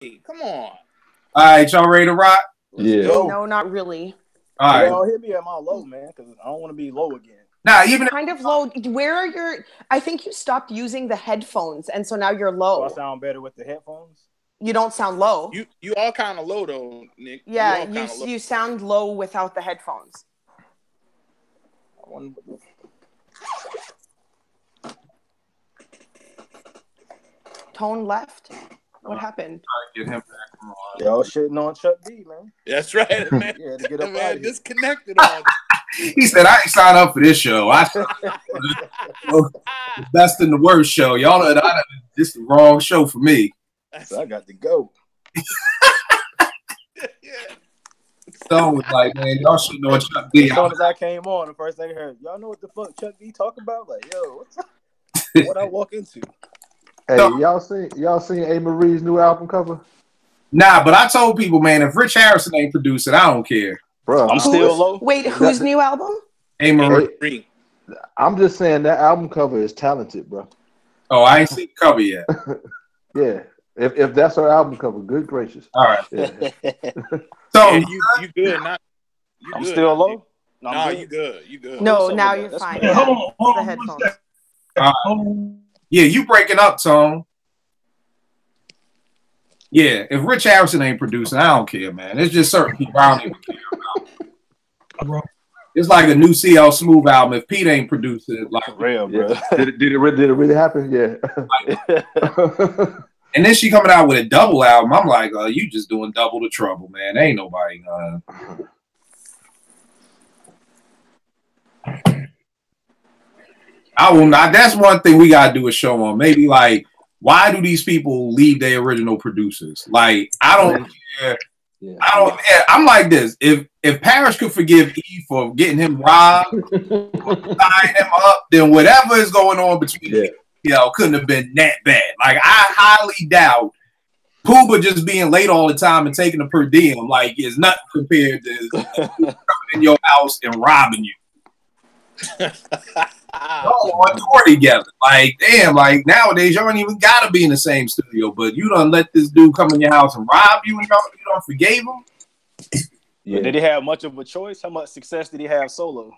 Come on. All right, y'all ready to rock? Yeah. No, not really. All right. Y'all hit me at my low, man, because I don't want to be low again. Now, even if, Kind of low. Where are your? I think you stopped using the headphones, and so now you're low. So I sound better with the headphones. You don't sound low. You all kind of low though, Nick. Yeah, low. you sound low without the headphones. Tone left. What happened? get him back on. Y'all shitting on Chuck D, man. That's right, man. Yeah, to get up out Man, of here. disconnected all. He said, "I ain't signed up for this show. I the best and the worst show. Y'all know that this is the wrong show for me." So I got to go. Stone was like, "Man, y'all should know Chuck D." As soon as I came on, the first thing I heard, y'all know what the fuck Chuck D talking about? Like, yo, what's up? What I walk into? Hey, y'all seen A. Marie's new album cover? Nah, but I told people, man, if Rich Harrison ain't producing, I don't care. Bro, I'm still low. Wait, whose new album? A. Marie. I'm just saying that album cover is talented, bro. Oh, I ain't seen the cover yet. Yeah. If that's her album cover, good gracious. All right. Yeah. So Yeah, you good? Not. You I'm good, still not low. you. No, No, I'm good. you good. You good. No, What's up now with you're that? fine. That's Yeah, Hold the on. headphones. yeah, you breaking up, Tone. Yeah, if Rich Harrison ain't producing, I don't care, man. It's just certain people I don't even care about. It's like a new CL Smooth album. If Pete ain't producing, like, For real, bro. Yeah. Did it really happen? Yeah. and then she coming out with a double album. I'm like, you just doing double the trouble, man. Ain't nobody. I will not. That's one thing we gotta do a show on. Maybe like, why do these people leave their original producers? Like, I don't care. Yeah. I don't. I'm like this. If Parrish could forgive E for getting him robbed, tying him up, then whatever is going on between couldn't have been that bad. Like, I highly doubt Pooba just being late all the time and taking a per diem like is nothing compared to coming in your house and robbing you. Y'all on tour together. Like, damn, like nowadays y'all don't even gotta be in the same studio, but you don't let this dude come in your house and rob you and you don't forgave him. Yeah. Did he have much of a choice? How much success did he have solo?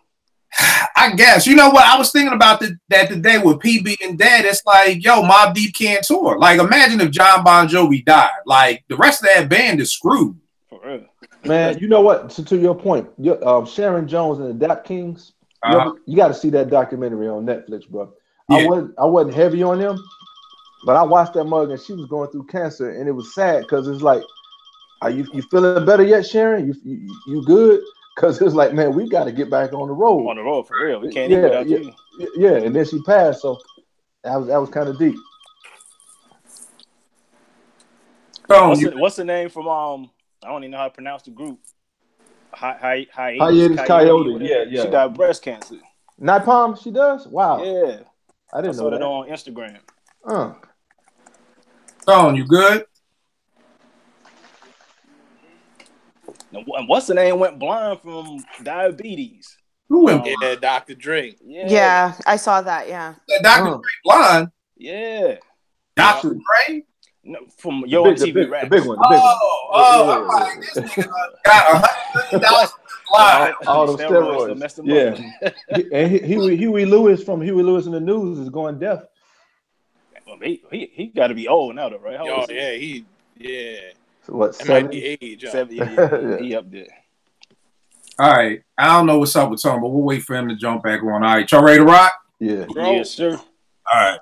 I guess. You know what? I was thinking about that today with PB and Dad. It's like, yo, Mobb Deep can't tour. Like, imagine if John Bon Jovi died. Like, the rest of that band is screwed. For real. Man, you know what? To your point, Sharon Jones and the Dap Kings, you got to see that documentary on Netflix, bro. Yeah. I wasn't heavy on them, but I watched that mug and she was going through cancer, and it was sad because it's like, are you feeling better yet, Sharon? You good? Because it's like, man, we got to get back on the road. On the road, for real. We can't eat without you. Yeah, and then she passed, so that was kind of deep. What's the name from I don't even know how to pronounce the group. Hiatus Coyote. Yeah. She got breast cancer. Napalm, she does? Wow. Yeah. I didn't know that. On Instagram. Tone, you good? And what's the name went blind from diabetes? Who went blind? Yeah, Dr. Dre. Yeah, I saw that. Yeah. Dr. Dre blind? Yeah. Dr. Dre? No, from Yo MTV Raps. The big one. I'm like, this nigga got $100 million blind. All those steroids. Yeah. And Huey Lewis from Huey Lewis in the News is going deaf. Well, he got to be old now, though, right? How old is he? So what, that might be age. 70, yeah. He up there. All right. I don't know what's up with Tom, but we'll wait for him to jump back on. All right. Y'all ready to rock? Yeah. Yes, sir. All right.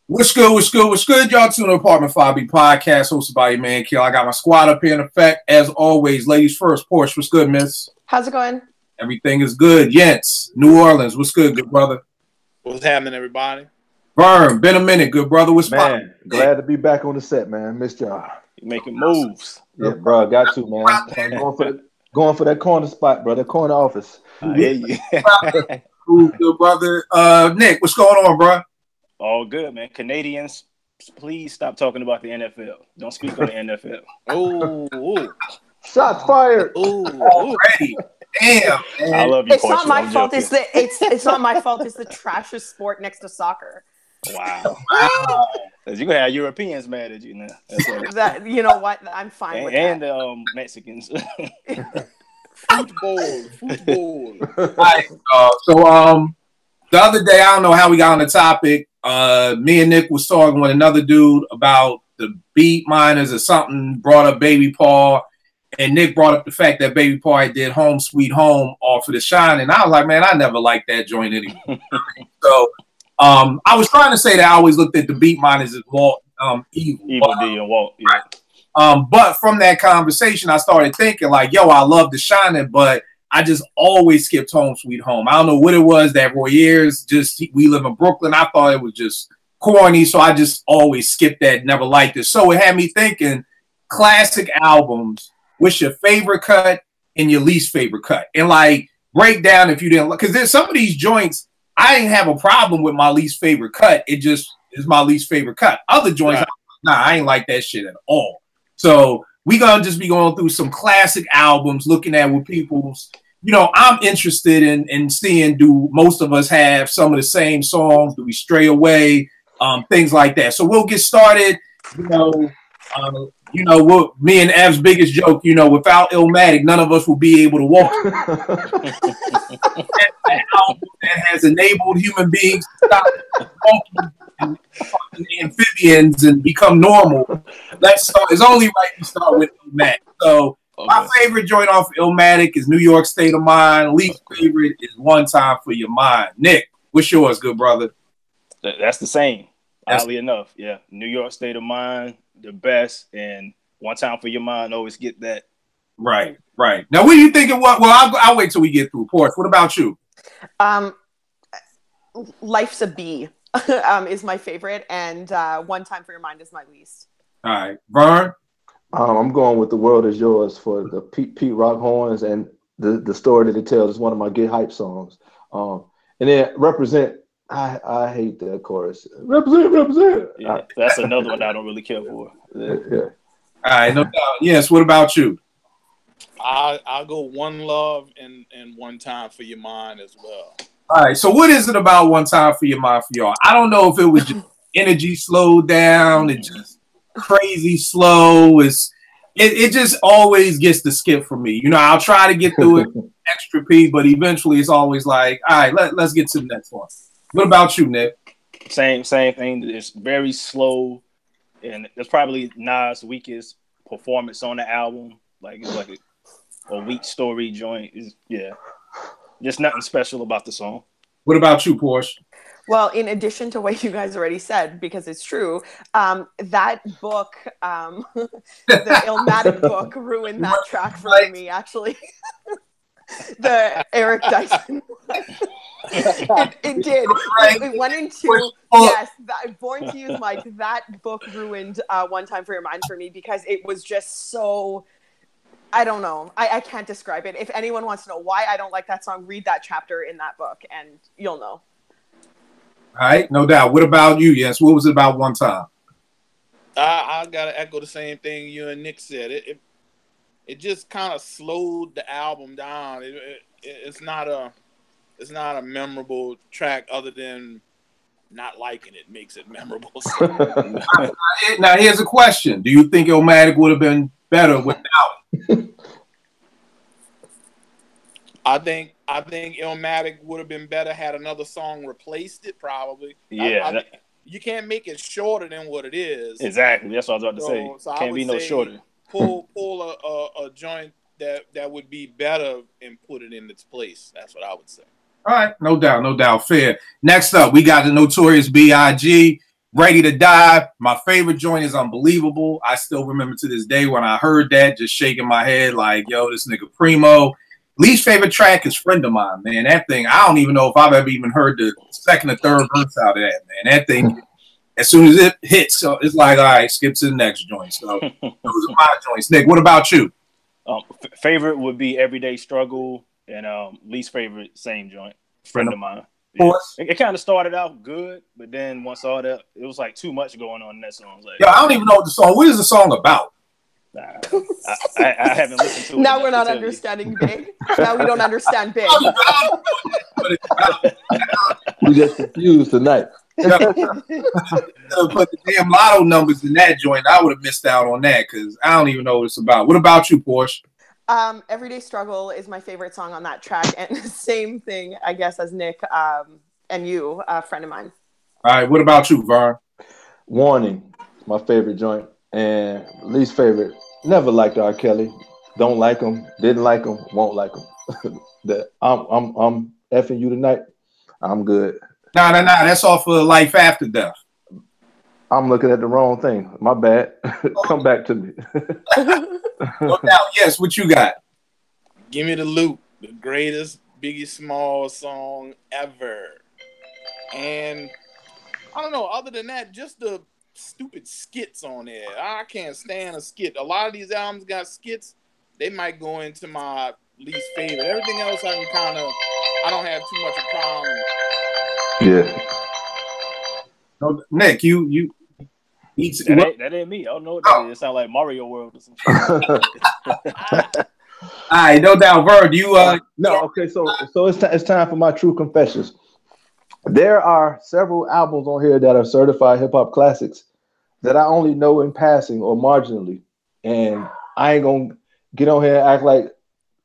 What's good? Y'all tune in Apartment 5B podcast hosted by your man, Kill. I got my squad up here in effect. As always, ladies first. Porsche, what's good, miss? How's it going? Everything is good. Jens, New Orleans, what's good brother? What's happening, everybody? Vern, been a minute, good brother. What's man? Glad to be back on the set, man. Missed y'all. You making moves. Yeah, bro. Got to, man. Going for that corner spot, bro. That corner office. I hear you. Good brother. Nick, what's going on, bro? All good, man. Canadians, please stop talking about the NFL. Don't speak on the NFL. Oh, shots fired. Already. Damn. Man. I love you. It's not my fault. It's not my fault. It's the trashiest sport next to soccer. Wow. You gonna have Europeans mad at you now. That you know what? I'm fine with and that. the Mexicans. Football. All right, so the other day, I don't know how we got on the topic. Me and Nick was talking with another dude about the Beat Miners or something. Brought up Baby Paul, and Nick brought up the fact that Baby Paul did "Home Sweet Home" off of The Shine, and I was like, man, I never liked that joint anymore. So I was trying to say that I always looked at the Beat Miners as Walt evil. Evil D and Walt. Yeah. Right. But from that conversation, I started thinking like, yo, I love The Shining, but I just always skipped Home Sweet Home. I don't know what it was that for years. Just we live in Brooklyn. I thought it was just corny, so I just always skipped that. Never liked it. So it had me thinking: classic albums. What's your favorite cut and your least favorite cut? And like break down if you didn't, because there's some of these joints I didn't have a problem with my least favorite cut. It just is my least favorite cut. Other joints, nah, I ain't like that shit at all. So we gonna just be going through some classic albums, looking at what people's, you know, I'm interested in seeing, do most of us have some of the same songs? Do we stray away? Things like that. So we'll get started. What me and Ev's biggest joke, without Illmatic, none of us will be able to walk. that album that has enabled human beings to stop walking and fucking amphibians and become normal. It's only right to start with Illmatic. So my favorite joint off Illmatic is New York State of Mind. Least favorite is One Time for Your Mind. Nick, what's yours, good brother? That's the same. Oddly enough, yeah. New York State of Mind, the best, and One Time for Your Mind, always get that. Right. Now, what do you think it was? Well, I'll wait till we get through. Porsche, what about you? Life's a Bee is my favorite, and One Time for Your Mind is my least. All right. Vern? I'm going with The World Is Yours for the Pete Rock horns and the story that it tells. Is one of my Get Hype songs. And then Represent. I hate that chorus. Represent. Yeah, that's another one I don't really care for. Yeah. All right, no doubt. Yes, what about you? I'll go One Love and One Time for Your Mind as well. All right, so what is it about One Time for Your Mind for y'all? I don't know if it was just energy slowed down, it just crazy slow. It just always gets the skip for me. I'll try to get through it extra P, but eventually it's always like, all right, let's get to the next one. What about you, Nick? Same thing. It's very slow, and it's probably Nas' weakest performance on the album. Like it's like a weak story joint. Just nothing special about the song. What about you, Porsche? Well, in addition to what you guys already said, because it's true, that book, the Illmatic book, ruined that track for me. Actually, the Eric Dyson. It did. It went into Born to Use Mike. That book ruined One Time for Your Mind for me because it was just so. I don't know. I can't describe it. If anyone wants to know why I don't like that song, read that chapter in that book, and you'll know. All right, no doubt. What about you? Yes, what was it about One Time? I gotta echo the same thing you and Nick said. It just kind of slowed the album down. It's not a memorable track other than not liking it makes it memorable. Now here's a question: do you think Illmatic would have been better without it? I think Illmatic would have been better had another song replaced it. Probably. Yeah. You can't make it shorter than what it is. Exactly. That's what I was about to say. So can't be no shorter. Pull a joint that would be better and put it in its place. That's what I would say. All right, no doubt, fair. Next up, we got the Notorious B.I.G. Ready to Die. My favorite joint is Unbelievable. I still remember to this day when I heard that, just shaking my head like, yo, this nigga primo. Least favorite track is Friend of Mine, man. That thing, I don't even know if I've ever even heard the second or third verse out of that, man. That thing, as soon as it hits, so it's like, all right, skip to the next joint. So those are my joints. Nick, what about you? Favorite would be Everyday Struggle, and least favorite, same joint, Friend of Mine. Yeah. It kind of started out good, but then once all that, it was like too much going on in that song. Like, I don't even know what is the song about? I haven't listened to it. Now we're not understanding Big. Now we don't understand Big. We just confused tonight. Put the damn lotto numbers in that joint. I would have missed out on that because I don't even know what it's about. What about you, Porsche? Everyday Struggle is my favorite song on that track, and same thing, I guess, as Nick and you, a friend of mine. All right, what about you, Vern? Warning, my favorite joint, and least favorite. Never liked R. Kelly. Don't like him. Didn't like him. Won't like him. I'm effing you tonight. I'm good. Nah. That's all for life after death. I'm looking at the wrong thing. My bad. Come back to me. No doubt. Yes, what you got? Give Me the Loop, the greatest Biggie Smalls song ever. And I don't know, other than that, just the stupid skits on there. I can't stand a skit. A lot of these albums got skits. They might go into my least favorite. Everything else I don't have too much of a problem. Yeah. No, Nick, you that ain't me. I don't know what that is. It sounds like Mario World or something. All right, no doubt, Vern. No, okay. So it's time for my true confessions. There are several albums on here that are certified hip hop classics that I only know in passing or marginally, and I ain't gonna get on here and act like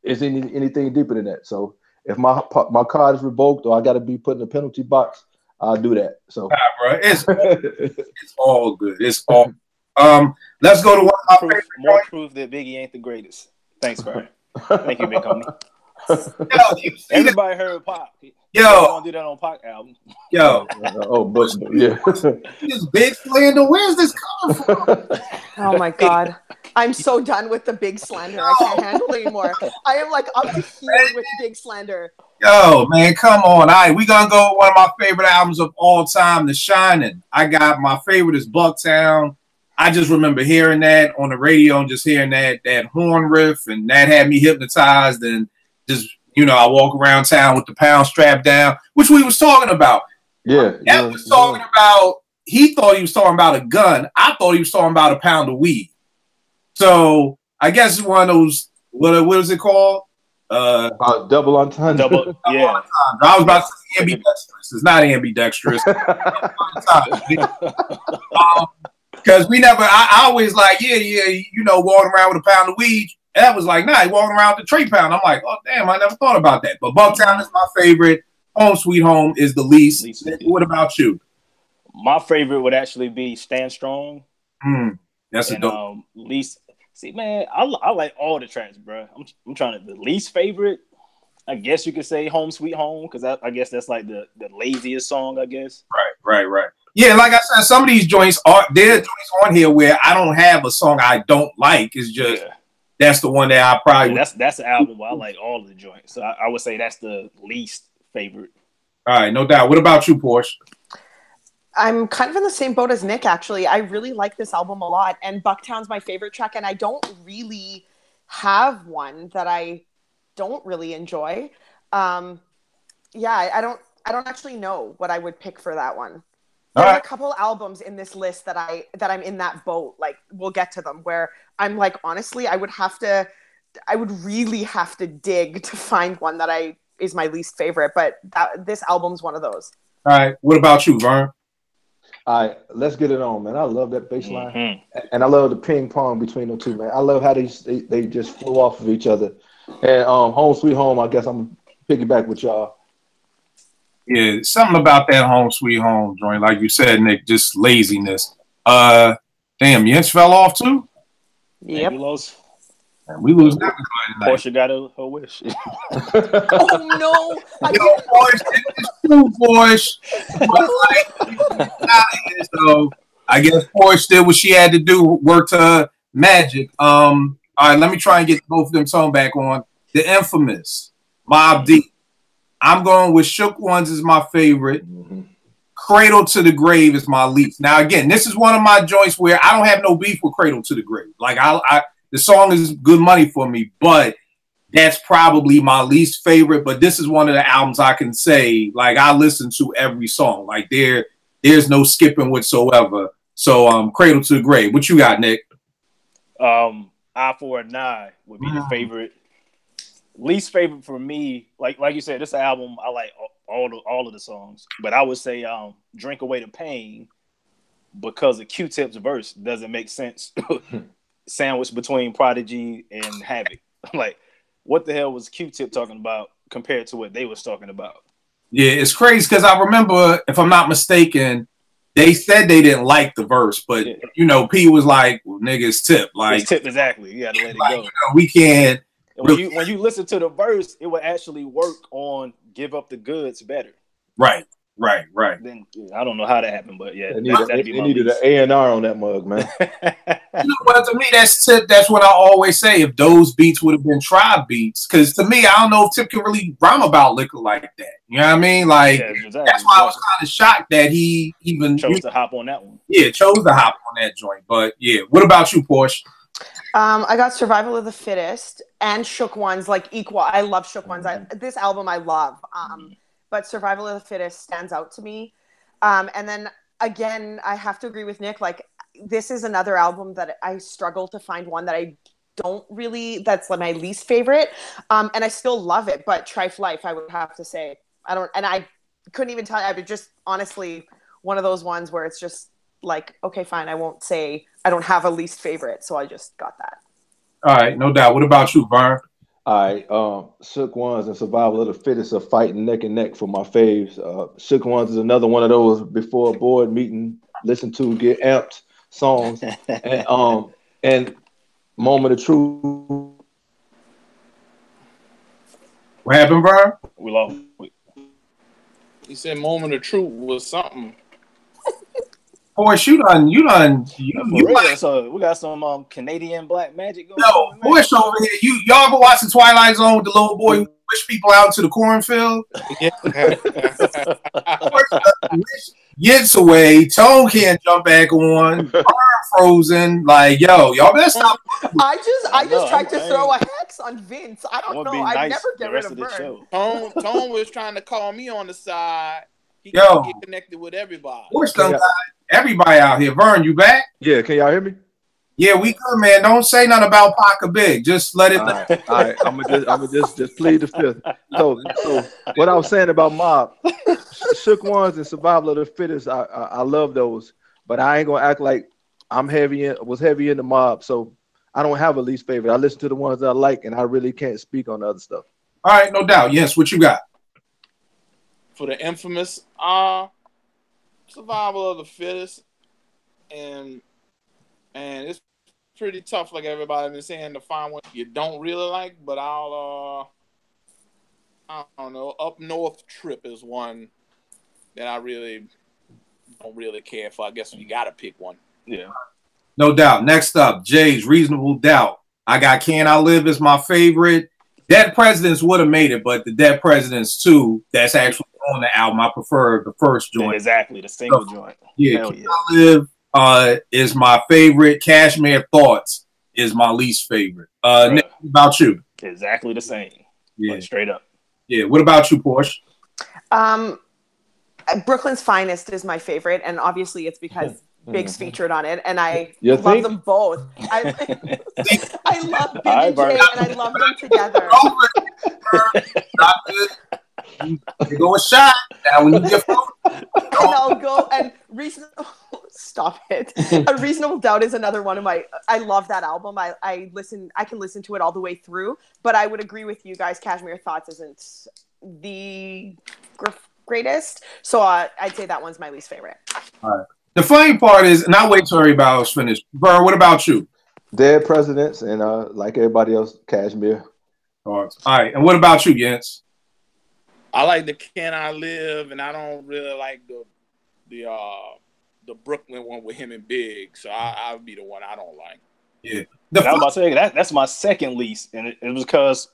it's anything deeper than that. So if my card is revoked or I got to be put in a penalty box, I'll do that. So bro, it's all good. It's all. Let's go to more proof that Biggie ain't the greatest. Thanks, Brian. Thank you, Big Homie. Everybody heard Pop. Yo, gonna do that on Pop album. Yo, but yeah, this big slander. Where's this coming from? Oh my god, I'm so done with the big slander. I can't handle it anymore. I am like up to here with big slander. Yo, man, come on. All right, we gonna go with one of my favorite albums of all time, The Shining. I got my favorite is Bucktown. I just remember hearing that on the radio and just hearing that horn riff, and that had me hypnotized. And just, I walk around town with the pound strapped down, which we was talking about. Yeah. That was talking about, he thought he was talking about a gun. I thought he was talking about a pound of weed. So I guess it's one of those, what is it called? Double entendre. Yeah. I was about to say ambidextrous. It's not ambidextrous. Because I always like, walking around with a pound of weed. That was like, nah, he walking around with a tray pound. I'm like, oh, damn, I never thought about that. But Bucktown is my favorite. Home Sweet Home is the least. What about you? My favorite would actually be Stand Strong. That's a dope. Least. See, man, I like all the tracks, bro. I'm trying to, the least favorite, I guess you could say Home Sweet Home, because I guess that's like the laziest song, I guess. Right. Yeah, like I said, some of these joints there are joints on here where I don't have a song I don't like. It's just that's the one that I probably that's the album where I like all of the joints. So I would say that's the least favorite. All right, no doubt. What about you, Porsche? I'm kind of in the same boat as Nick, actually. I really like this album a lot, and Bucktown's my favorite track, and I don't really have one that I don't really enjoy. I don't actually know what I would pick for that one. There are a couple albums in this list that I'm in that boat. Like, we'll get to them, where I'm like, honestly, I would really have to dig to find one that is my least favorite. But this album's one of those. All right. What about you, Vern? All right, let's get it on, man. I love that bass line, and I love the ping pong between them two, man. I love how they just flow off of each other. And Home Sweet Home, I guess I'm piggyback with y'all. Yeah, something about that Home Sweet Home joint, like you said, Nick, just laziness. Damn, Yinch fell off too? Yep. We lose that tonight. Portia got her wish. Oh no! Porsche. So I guess Porsche did what she had to do, worked her magic. All right, let me try and get both of them song back on. The infamous Mobb Deep. I'm going with Shook Ones is my favorite. Cradle to the Grave is my least. Now, again, this is one of my joints where I don't have no beef with Cradle to the Grave. Like, the song is good money for me, but that's probably my least favorite. But this is one of the albums I can say, like, I listen to every song. Like, there's no skipping whatsoever. So, Cradle to the Grave. What you got, Nick? Eye for an Eye would be the favorite. Least favorite for me, like you said, this album I like all of the songs. But I would say "Drink Away the Pain" because of Q-Tip's verse doesn't make sense. Sandwiched between Prodigy and Havoc. Like, what the hell was Q-Tip talking about compared to what they was talking about? Yeah, it's crazy because I remember, if I'm not mistaken, they said they didn't like the verse, but you know, P was like, well, "Nigga, it's Tip." Like, it's Tip, exactly. You got to let it like, go. You know, we can't. When you listen to the verse, it would actually work on "Give Up the Goods" better. Right. Then I don't know how that happened, but yeah, they needed an A&R on that mug, man. You know what? To me, that's Tip. That's what I always say. If those beats would have been Tribe beats, because to me, I don't know if Tip can really rhyme about liquor like that. You know what I mean? Like, exactly. That's why I was kind of shocked that he even chose to hop on that one. Yeah, chose to hop on that joint. But yeah, what about you, Porsche? I got Survival of the Fittest and Shook Ones, like equal. I love Shook Ones. This album I love. But Survival of the Fittest stands out to me. And then again, I have to agree with Nick. Like, this is another album that I struggle to find one that I don't really, that's like my least favorite. And I still love it, but Trife Life, I would have to say. I couldn't even tell you. I would just honestly, one of those ones where it's just like, okay, fine. I won't say I don't have a least favorite. So I just got that. All right. No doubt. What about you, Vern? All right, Shook Ones and Survival of the Fittest are fighting neck and neck for my faves. Shook Ones is another one of those before a board meeting, listen to, get amped songs. and Moment of Truth. What happened, Vern? We lost. He said "Moment of Truth" was something. Boy, you like, so we got some Canadian black magic going on. No, Bush over here. Y'all ever watch the Twilight Zone with the little boy who pushed people out to the cornfield? Yeah. Gets away. Tone can't jump back on. Arm frozen. Like, yo, y'all better stop. I just tried to throw a hex on Vince. I don't know. I never get rid of Vern. Tone was trying to call me on the side. He can't get connected with everybody. Bush done got everybody out here. Vern, you back? Yeah, can y'all hear me? Yeah, we good, man. Don't say nothing about Paca Big. Just let it. All right. I'm gonna just plead the fifth. So what I was saying about Mob, Shook Ones and Survival of the Fittest, I love those, but I ain't gonna act like was heavy in the Mob. So I don't have a least favorite. I listen to the ones that I like, and I really can't speak on the other stuff. All right, no doubt. Yes, what you got? For the infamous Survival of the Fittest, and it's pretty tough, like everybody been saying, to find one you don't really like, but I don't know, Up North Trip is one that I really don't really care for. I guess you gotta pick one. Yeah. No doubt. Next up, Jay's Reasonable Doubt. I got Can I Live as my favorite. Dead Presidents would have made it, but the Dead Presidents 2, that's actually on the album. I prefer the first joint. Exactly, the single joint. Yeah, Can I Live is my favorite. Cashmere Thoughts is my least favorite. Nick, what about you? Exactly the same. Yeah, like, straight up. Yeah. What about you, Porsche? Brooklyn's Finest is my favorite, and obviously it's because Big's featured on it, and I love them both. I love Big and Jay, and I love them together. You go a shot now when you get and I'll go and reasonable. Stop it. A Reasonable Doubt is another one of my. I love that album. I can listen to it all the way through. But I would agree with you guys. Cashmere Thoughts isn't the greatest, so I'd say that one's my least favorite. All right. The funny part is, and I'll wait till everybody else finished. Burr, what about you? Dead Presidents and like everybody else, Cashmere. All right. And what about you, Jens? I like the Can I Live, and I don't really like the Brooklyn one with him and Big. So I'll be the one I don't like. Yeah. I was about to say that's my second least, and it was because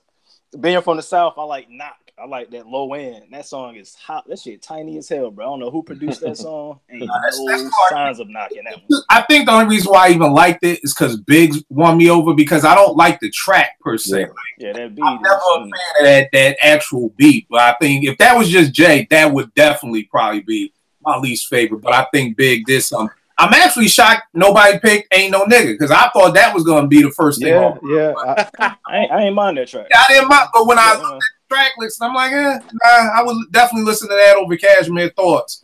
being from the South, I like Knock. I like that low end. That song is hot. That shit tiny as hell, bro. I don't know who produced that song. Ain't no signs of knocking that one. I think the only reason why I even liked it is because Biggs won me over, because I don't like the track per se. Yeah, that beat. I'm never a fan of that actual beat. But I think if that was just Jay, that would definitely probably be my least favorite. But I think Big did something. I'm actually shocked nobody picked Ain't No Nigga because I thought that was gonna be the first thing. I ain't mind that track. Yeah, I didn't mind, but when I looked at the track list, I'm like, nah, I was definitely listening to that over Cashmere Thoughts.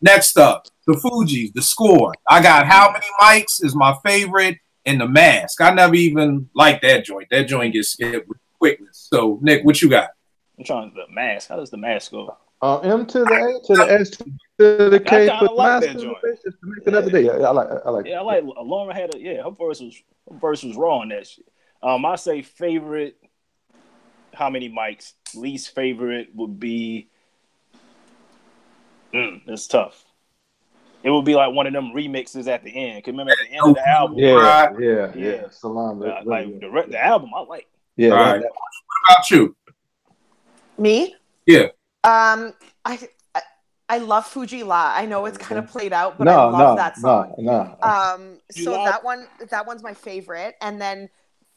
Next up, the Fugees, The Score. I got How Many Mics is my favorite, and The Mask. I never even liked that joint. That joint gets skipped with quickness. So, Nick, what you got? I'm trying to The Mask. How does The Mask go? M to the A to the S to the K. Put like that joint. Another day. I like. Yeah, I like. Lauren had her verse was raw on that shit. I say favorite. How Many Mics? Least favorite would be. It's tough. It would be like one of them remixes at the end. Cause remember at the end of the album. Yeah. Salam. Like the album, I like. Yeah. All right. What about you? Me? Yeah. I love Fuji La. I know it's kind of played out, but I love that song. So that one's my favorite. And then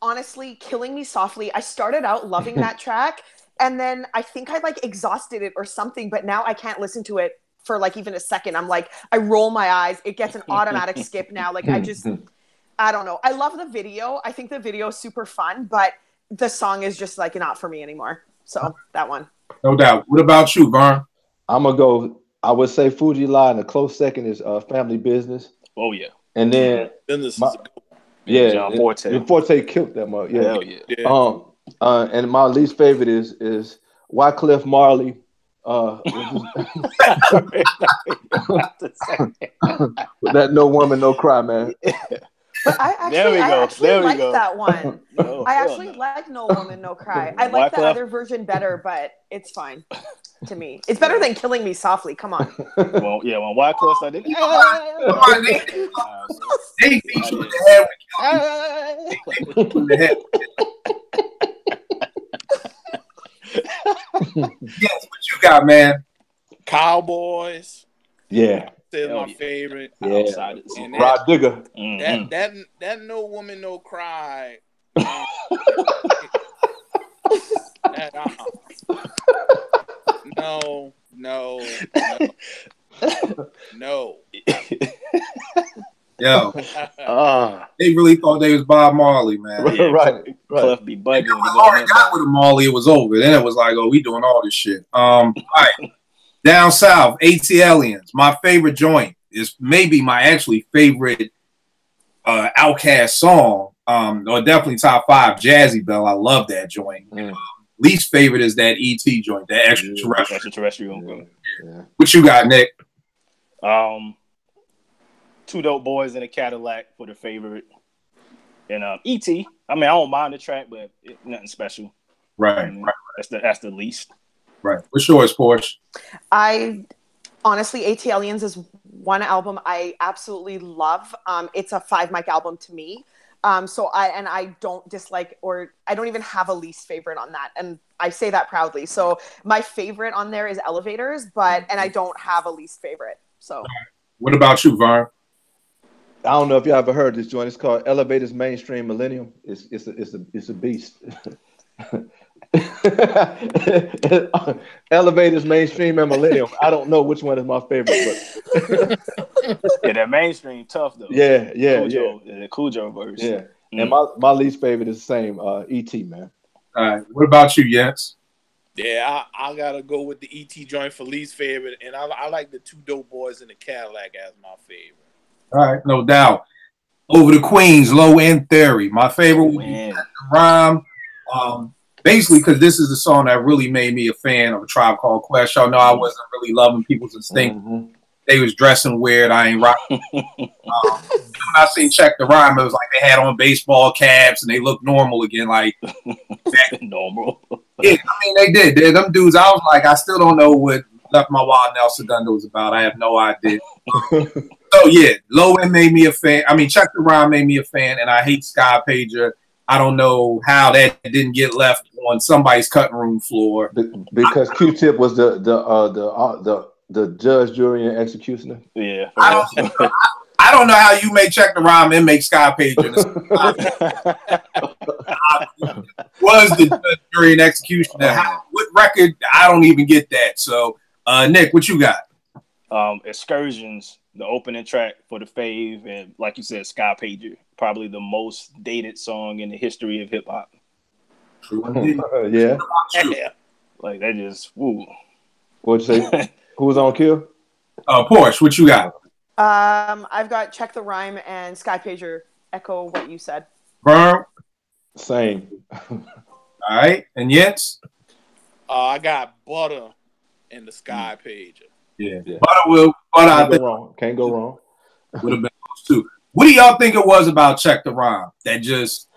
honestly, Killing Me Softly, I started out loving that track, and then I think I like exhausted it or something, but now I can't listen to it for like even a second. I'm like, I roll my eyes. It gets an automatic skip now. Like I don't know. I love the video. I think the video is super fun, but the song is just like not for me anymore. So that one. No doubt. What about you, Vern? I'm gonna go. I would say Fuji La, and a close second is Family Business. Oh yeah. And then Business is a good one. Yeah, John Forte. Forte killed that mother. Yeah. Hell yeah. And my least favorite is Wyclef Marley. That No Woman No Cry, man. But I actually like that one. I actually like No Woman No Cry. I like the other version better, but it's fine to me. It's better than Killing Me Softly. Come on. Well, yeah, when Wyclef started, they beat you in the head with the Yes, what you got, man? Cowboys. Yeah. That's my favorite. Yeah. Rod Digger. That No Woman No Cry. No. Yo, they really thought they was Bob Marley, man. Yeah, right. Clef be bugging. When Marley got with Marley, it was over. Then it was like, oh, we doing all this shit. All right. Down south, ATLiens. My favorite joint is maybe my actually favorite Outkast song. Or definitely top 5, Jazzy Bell. I love that joint. Least favorite is that ET joint, that extraterrestrial. Yeah. What you got, Nick? Two Dope Boys in a Cadillac for the favorite. And E.T. I mean, I don't mind the track, but nothing special. Right. That's the least. Right. What's yours, Porsche? I honestly, ATLiens is one album I absolutely love. It's a 5-mic album to me. So I don't dislike, or I don't even have a least favorite on that. And I say that proudly. So my favorite on there is Elevators, and I don't have a least favorite. So what about you, Vern? I don't know if you ever heard this joint. It's called Elevators Mainstream Millennium. It's a beast. Elevators Mainstream and Millennium. I don't know which one is my favorite, but yeah, that Mainstream tough though. Yeah. The Cujo verse. Yeah, and my least favorite is the same. E.T. man. All right. What about you, Jens? Yeah, I gotta go with the E.T. joint for least favorite, and I like the Two Dope Boys in the Cadillac as my favorite. All right, no doubt. Over the Queens, Low End Theory. My favorite would be Rhyme. Basically, because this is the song that really made me a fan of A Tribe Called Quest. Y'all know I wasn't really loving People's Instinct. They was dressing weird. I ain't rocking. When I seen Check the Rhyme, it was like they had on baseball caps and they looked normal again. Like normal. Yeah, I mean they did. Them dudes. I was like, I still don't know what Left My Wild Nell Segundo was about. I have no idea. So yeah, Low End made me a fan. I mean, Check the Rhyme made me a fan, and I hate Sky Pager. I don't know how that didn't get left on somebody's cutting room floor because Q-Tip was the judge, jury, and executioner. Yeah, I don't know how you make Check the Rhyme and make Sky Pager. Was the judge, jury, and executioner? What record? I don't even get that. So, Nick, what you got? Excursions the opening track for the fave, and like you said, Sky Pager, probably the most dated song in the history of hip hop. True indeed. Yeah. Yeah. Like that just woo. What'd you say? Who was on kill? Porsche, what you got? I've got Check the Rhyme and Sky Pager echo what you said. Vern? Same. All right. And Jens? I got Butter and the Sky Pager. Yeah. Yeah. Butter, I think Can't go wrong. would have been those two. What do y'all think it was about Check the Rhyme that just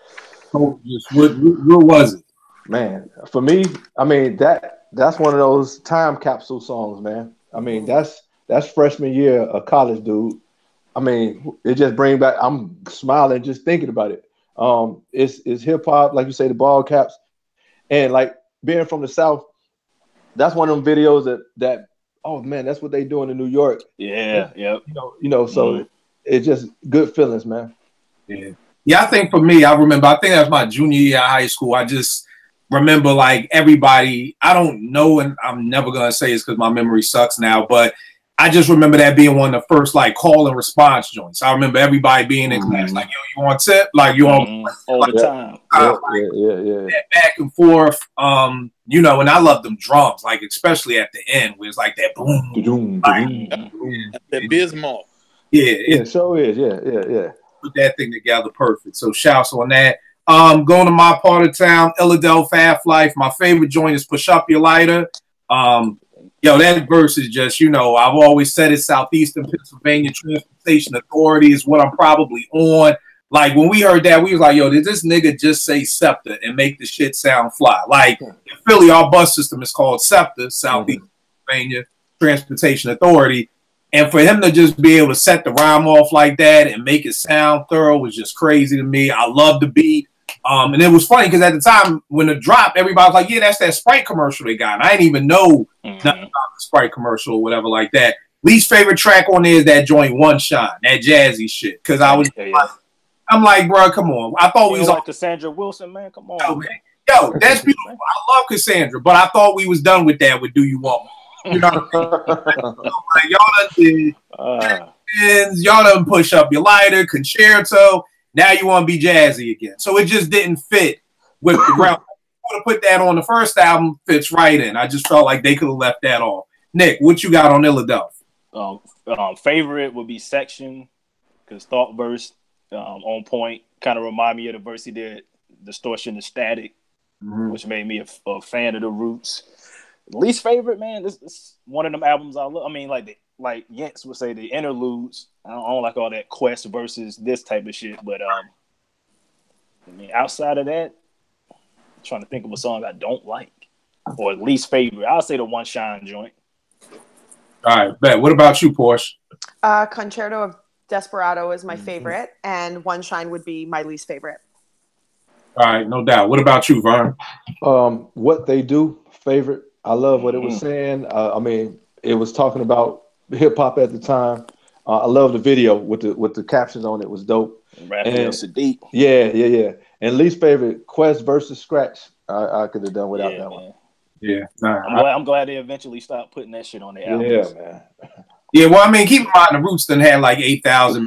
what was it? Man, for me, I mean that's one of those time capsule songs, man. I mean, that's freshman year of college, dude. I mean, it just brings back. I'm smiling just thinking about it. It's hip hop, like you say, the ball caps, and like being from the South. That's one of them videos that oh man, that's what they doing in New York. Yeah, yep. You know, so it's just good feelings, man. Yeah, I think for me, I think that was my junior year of high school. I just remember like everybody, I don't know, and I'm never gonna say it's because my memory sucks now, but I just remember that being one of the first like call and response joints. I remember everybody being in class like, yo, you on tip? Like you on all the time. Yeah. That back and forth. You know, and I love them drums, like especially at the end where it's like that boom. The Bismarck. Yeah, so is. Yeah. Put that thing together perfect. So shouts on that. Going to my part of town, Philadelphia Half-Life. My favorite joint is Push Up Your Lighter. Yo, that verse is just, you know, I've always said it, Southeastern Pennsylvania Transportation Authority is what I'm probably on. Like, when we heard that, we was like, yo, did this nigga just say SEPTA and make the shit sound fly? Like, in Philly, our bus system is called SEPTA, Southeastern Pennsylvania Transportation Authority. And for him to just be able to set the rhyme off like that and make it sound thorough was just crazy to me. I love the beat. And it was funny because at the time when it dropped, everybody was like, yeah, that's that Sprite commercial they got. And I didn't even know nothing about the Sprite commercial or whatever like that. Least favorite track on there is that joint One Shine, that jazzy shit. Because I was I'm like, bro, come on. I thought we was like Cassandra Wilson, man. Come on. Yo, that's beautiful. I love Cassandra, but I thought we was done with that with Do You Want Me? You know what I mean? Like, y'all done did y'all done Push Up Your Lighter, Concerto. Now you want to be jazzy again. So it just didn't fit with the ground. To put that on the first album fits right in. I just felt like they could have left that off. Nick, what you got on Philadelphia? Favorite would be Section, because Thought Verse on point kind of remind me of the verse he did, Distortion to Static, which made me a fan of the Roots. Least favorite, man, this is one of them albums I love. I mean, like Jens would say, the interludes. I don't like all that Quest versus this type of shit, but I mean, outside of that, I'm trying to think of a song I don't like or least favorite. I'll say the One Shine joint. All right, bet. What about you, Porsche? Concerto of Desperado is my favorite, and One Shine would be my least favorite. All right, no doubt. What about you, Vern? What They Do, favorite. I love what it was saying. I mean, it was talking about hip hop at the time. I love the video with the captions on it. Was dope. Raphael Sadiq. Yeah. And least favorite, Quest versus Scratch. I could have done without that one. Yeah, I'm glad they eventually stopped putting that shit on the album. Yeah, man. Yeah, well, I mean, keep in mind the Roots done had like 8,000.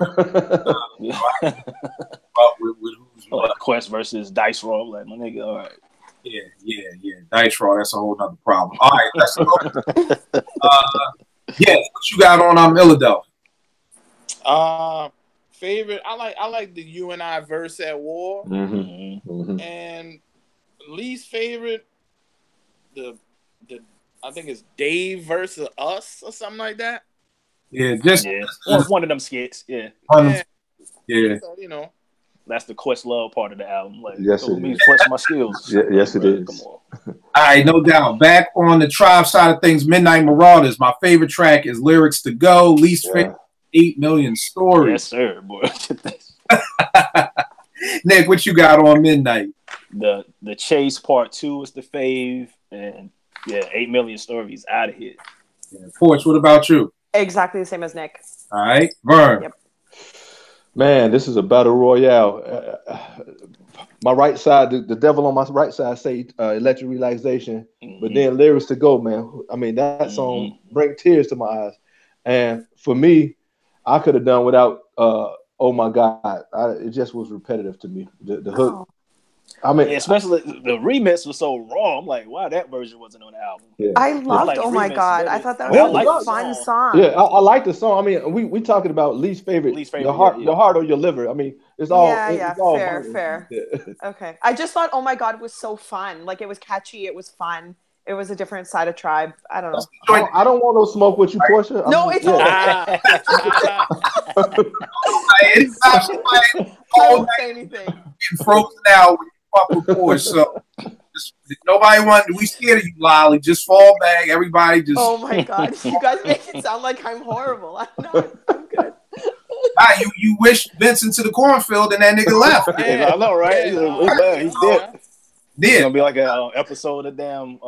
Quest versus Dice Roll, like my nigga. All right. Yeah. Dice Roll, that's a whole nother problem. All right, let's go. What you got on Philadelphia? Favorite, I like the You and I verse at war, and least favorite, the I think it's Dave versus Us or something like that. Yeah, one of them skits. Yeah. So, you know, that's the Questlove part of the album. Like, yes, let me flex my skills. Yes, it is. Come on. All right, no doubt. Back on the Tribe side of things, Midnight Marauders. My favorite track is Lyrics to Go. Least favorite, 8 Million Stories. Yes, sir, boy. Nick, what you got on Midnight? The Chase Part 2 is the fave, and 8 Million Stories out of here. Porch, what about you? Exactly the same as Nick. All right, Vern. Yep. Man, this is a battle royale. My right side, the devil on my right side say Electric Relaxation, but then Lyrics to Go, man. I mean, that song bring tears to my eyes. And for me, I could have done without. Oh my God, it just was repetitive to me. The hook. Oh. I mean, especially the remix was so raw. I'm like, why that version wasn't on the album? Yeah. I loved like Oh My remix, God. really. I thought that I was like a the fun song. song. Yeah, I like the song. I mean, we talking about least favorite. Your heart, your heart or your liver. I mean, it's all. Yeah, it's all fair. Yeah. Okay. I just thought Oh My God was so fun. Like, it was catchy. It was fun. It was a different side of Tribe. I don't know. I don't want no smoke with you, Portia. No, it's all Ah. Anytime she played I all won't night say anything. getting frozen out when you fuck with Porsche. So nobody wanted. We scared of you, Lolly. Just fall back. Everybody just. Oh my God. You guys make it sound like I'm horrible. I'm not. I'm good. You wish Vincent to the cornfield and that nigga left. Yeah, I know, right? Yeah. He's dead. It's Yeah, gonna be like an episode of damn.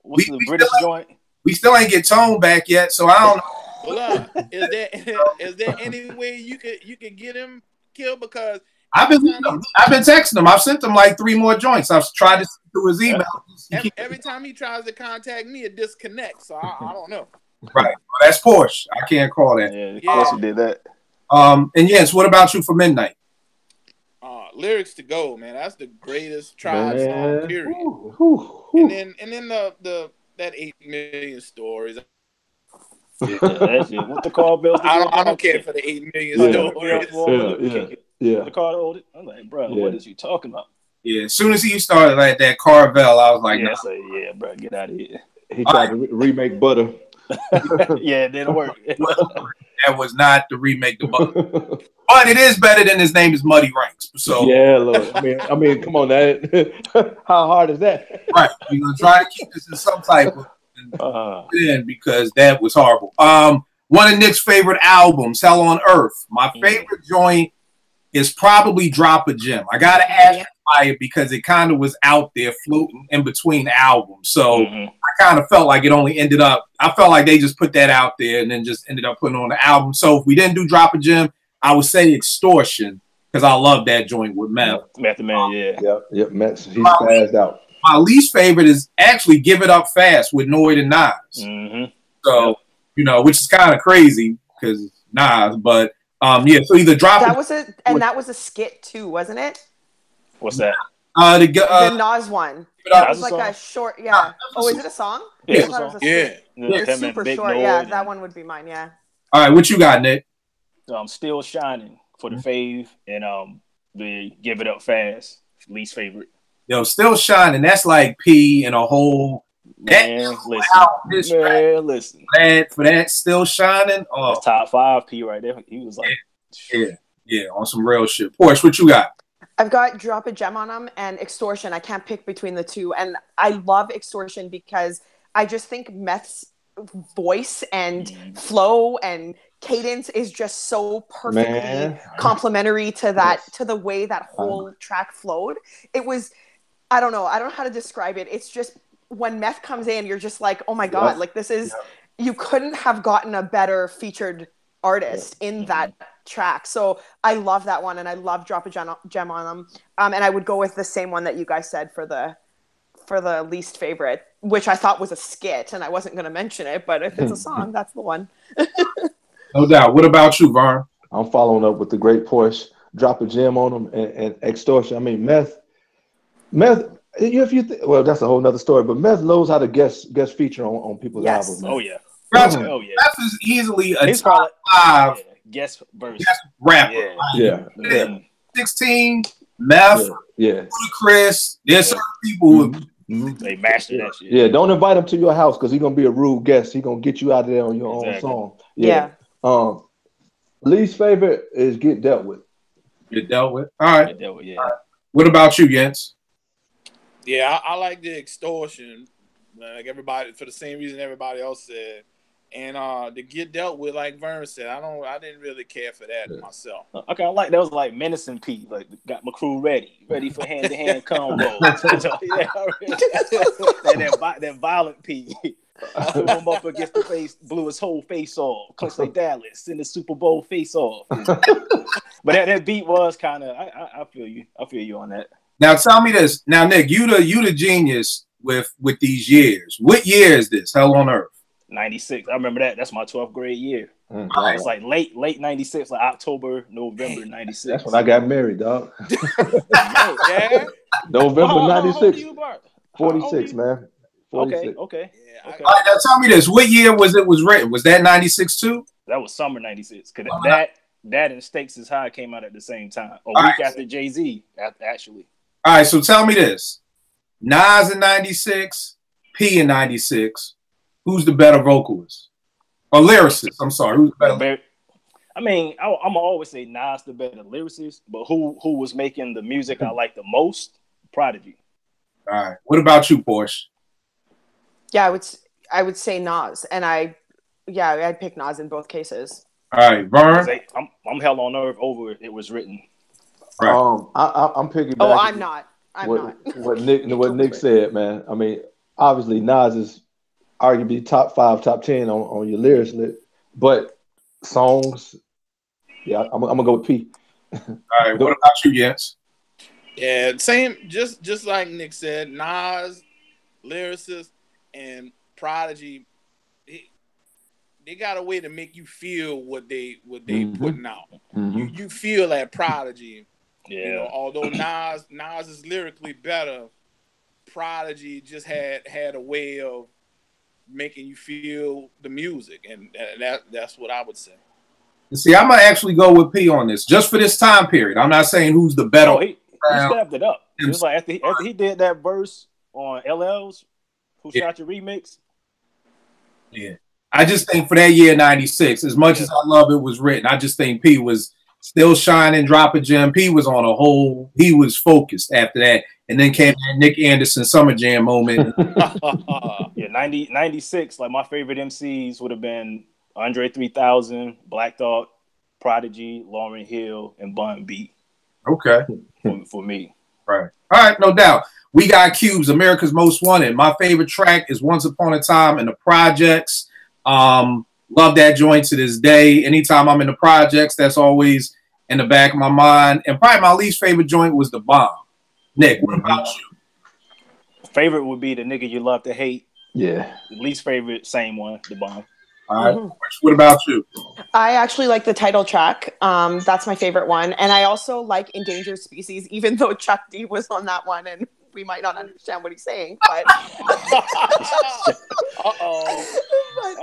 What's the we British joint? we still ain't get Tone back yet, so I don't know. Hold on. Is there any way you could get him killed? Because I've been texting him. I've sent him like 3 more joints. I've tried to see through his email. every time he tries to contact me, it disconnects. So I don't know. Right. Well, that's Porsche. I can't call that. Yeah, of course he did that. And yes, what about you for Midnight? Lyrics to Go, man. That's the greatest Tribe song, period. And then the that 8 million stories. Yeah, that's it. What the call bills? I don't care for the 8 million stories. Yeah. The car old. I'm like, bro, what is you talking about? Yeah, as soon as he started like that Carvel, I was like, yeah, nah. Bro, get out of here. He tried to remake Butter. Yeah, it didn't work. That was not the remake of Butter. But it is better than His Name is Muddy Ranks. So yeah, look. I mean, come on, that. How hard is that? Right, we're gonna try to keep this in some type of because that was horrible. One of Nick's favorite albums, Hell on Earth. My favorite joint is probably Drop a Gem. I gotta ask by it because it kind of was out there floating in between albums. So I kind of felt like it only ended up. I felt like they just put that out there and then just ended up putting it on the album. So if we didn't do Drop a Gem, I would say Extortion because I love that joint with Meth. Method Man, Yep, Meth. He's spazzed out. My least favorite is actually Give It Up Fast with Noyd and Nas. So, which is kind of crazy because Nas, but so either drop that was a skit too, wasn't it? What's that? The Nas one. It was like a short, Oh, is it a song? Yeah, I thought it was a skit. It's super short. Yeah, that one would be mine. Yeah. All right, what you got, Nick? Still Shining for the fave and the Give It Up Fast least favorite. Yo, Still Shining. That's like P and a whole. Man, listen. For that Still Shining. Oh, that's top 5 P right there. He was like, yeah, on some real shit. Porsche, what you got? I've got Drop a Gem on them and Extortion. I can't pick between the two, and I love Extortion because I just think Meth's voice and flow and cadence is just so perfectly complementary to that, to the way that whole track flowed. It was, I don't know how to describe it. It's just when Meth comes in, you're just like, oh my God, like this is, you couldn't have gotten a better featured artist in that track. So I love that one, and I love Drop a Gem on them. And I would go with the same one that you guys said for the least favorite, which I thought was a skit, and I wasn't going to mention it, but if it's a song, that's the one. No doubt. What about you, Vern? I'm following up with the great Porsche, Drop a Gem on them, and Extortion. I mean, Meth. If you well, that's a whole nother story. But Meth knows how to guest feature on people's albums. Man. Oh yeah. Meth is easily a top 5 guest verse rapper. Yeah. 16, Meth, Ludacris. There's certain people who they master that shit. Yeah, don't invite him to your house because he's gonna be a rude guest. He's gonna get you out of there on your own song. Yeah. Least favorite is Get Dealt With. Get Dealt With. All right. Get Dealt With, All right. What about you, Jens? Yeah, I like the Extortion, like everybody, for the same reason everybody else said. And to Get Dealt With, like Vern said, I didn't really care for that myself. Okay, I like that was like Menacing P, like got my crew ready for hand to hand combo. that violent P. I threw him up against the face, blew his whole face off. Clinch like Dallas in the Super Bowl face off. But that beat was kind of. I feel you. I feel you on that. Now tell me this. Now, Nick, you the genius with these years. What year is this? Hell on Earth. 96. I remember that. That's my 12th grade year. Wow. It's like late 96, like October, November 96. That's when I got married, dog. Yeah. November How old 96. are you, Bart? 46, man. 46. Okay. Yeah, Okay. All right, now tell me this: what year was it written? Was that 96 too? That was summer 96. Because Uh-huh. that and Stakes is High came out at the same time. A All week right. after Jay-Z, actually. All right, so tell me this: Nas in 96, P in 96. Who's the better vocalist or lyricist? I'm sorry, who's the better? I mean, I'm always say Nas the better lyricist, but who was making the music I like the most? Prodigy. All right, what about you, Porsche? Yeah, I would say Nas, and I'd pick Nas in both cases. All right, Vern. I'm hell on earth over it was written. Right. I'm piggybacking. Oh, I'm not. I'm not. What Nick said, man. I mean, obviously Nas is arguably top 5, top 10 on your lyrics list, but songs, yeah, I'm gonna go with P. All right, what about you, Jens? Yeah, same. Just like Nick said, Nas, lyricist, and Prodigy. They got a way to make you feel what they putting out. Mm-hmm. You feel that Prodigy. Yeah. You know, although Nas is lyrically better, Prodigy just had a way of making you feel the music, and that's what I would say. See, I'm gonna actually go with P on this, just for this time period. I'm not saying who's the better. Oh, he stepped it up. It was like after he did that verse on LL's Who Shot Your Remix. Yeah. I just think for that year 96, as much as I love it was written, I just think P was still shining, drop a gem. P was on a whole, he was focused after that. And then came that Nick Anderson Summer Jam moment. Yeah, 96, like my favorite MCs would have been Andre 3000, Black Thought, Prodigy, Lauryn Hill, and Bun B. Okay. For me. Right. All right, no doubt. We got Cubes, America's Most Wanted. My favorite track is Once Upon a Time in the Projects. Love that joint to this day. Anytime I'm in the projects, that's always in the back of my mind. And probably my least favorite joint was The Bomb. Nick, what about you? Favorite would be The Nigga You Love to Hate. Yeah. Least favorite, same one, The Bomb. All right. What about you? I actually like the title track. That's my favorite one. And I also like Endangered Species, even though Chuck D was on that one and we might not understand what he's saying, but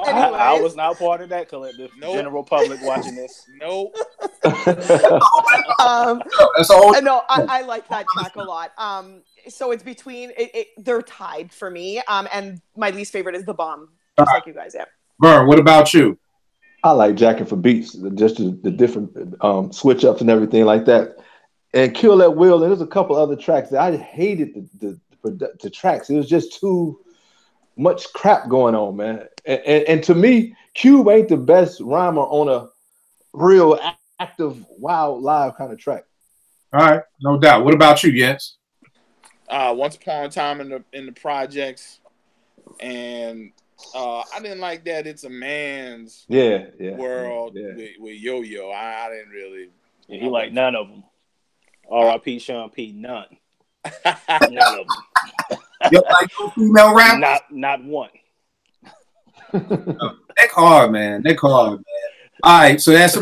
I was not part of that collective. General public watching this. Nope. That's all. No, I like that track a lot. So it's between they're tied for me. And my least favorite is The Bomb. Just like you guys, yeah. Vern, what about you? I like Jacking for Beats, just the different switch ups and everything like that. And Kill at Will, and there's a couple other tracks that I hated the tracks. It was just too much crap going on, man. And to me, Cube ain't the best rhymer on a real active, wild, live kind of track. All right, no doubt. What about you, Jens? Once Upon a Time in the Projects, and I didn't like that It's a Man's world with Yo-Yo. I didn't really. Yeah, he like none of them. R.I.P. Sean P. None. None of them. You like no female rappers? Not one. Nick hard, man. All right, so that's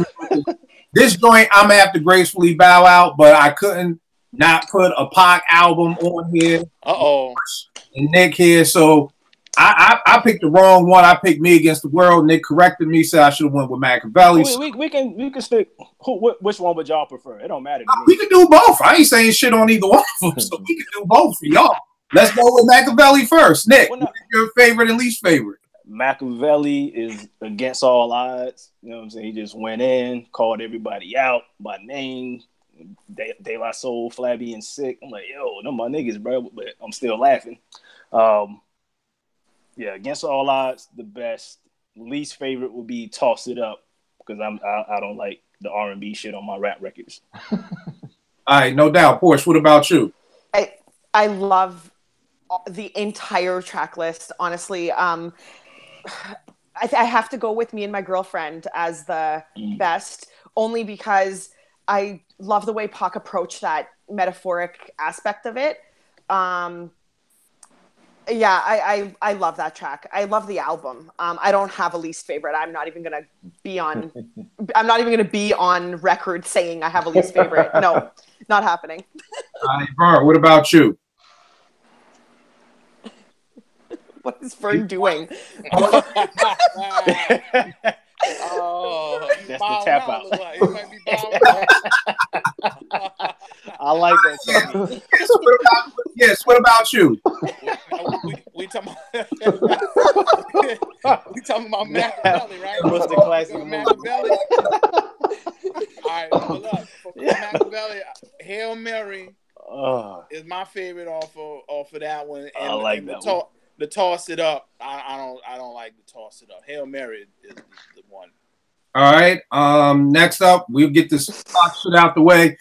this joint. I'm gonna have to gracefully bow out, but I couldn't not put a Pac album on here. And Nick here, so I picked the wrong one. I picked Me Against the World. Nick corrected me, said I should have went with Machiavelli. We can stick. Which one would y'all prefer? It don't matter to me. We can do both. I ain't saying shit on either one of them, so we can do both for y'all. Let's go with Machiavelli first. Nick, what is your favorite and least favorite? Machiavelli is Against All Odds. You know what I'm saying? He just went in, called everybody out by name. De La Soul, Flabby, and Sick. I'm like, yo, them my niggas, bro. But I'm still laughing. Yeah, Against All Odds, the best. Least favorite would be Toss It Up because I don't like the R&B shit on my rap records. All right, no doubt. Porsche, what about you? I love the entire track list. Honestly, I have to go with Me and My Girlfriend as the best, only because I love the way Pac approached that metaphoric aspect of it. Yeah, I love that track. I love the album. I don't have a least favorite. I'm not even gonna be on. I'm not even gonna be on record saying I have a least favorite. No, not happening. Vern, what about you? What is Vern doing? Oh, that's the tap out. Like, it might be I like that technique. Yes, what about you? we talking about Machiavelli, right? What's the classic Machiavelli? All right, well, look, for Machiavelli, Hail Mary is my favorite off of that one. And, I like that one. The toss it up, I don't like the toss it up. Hail Mary is the one. All right. Next up, we'll get this shit out the way.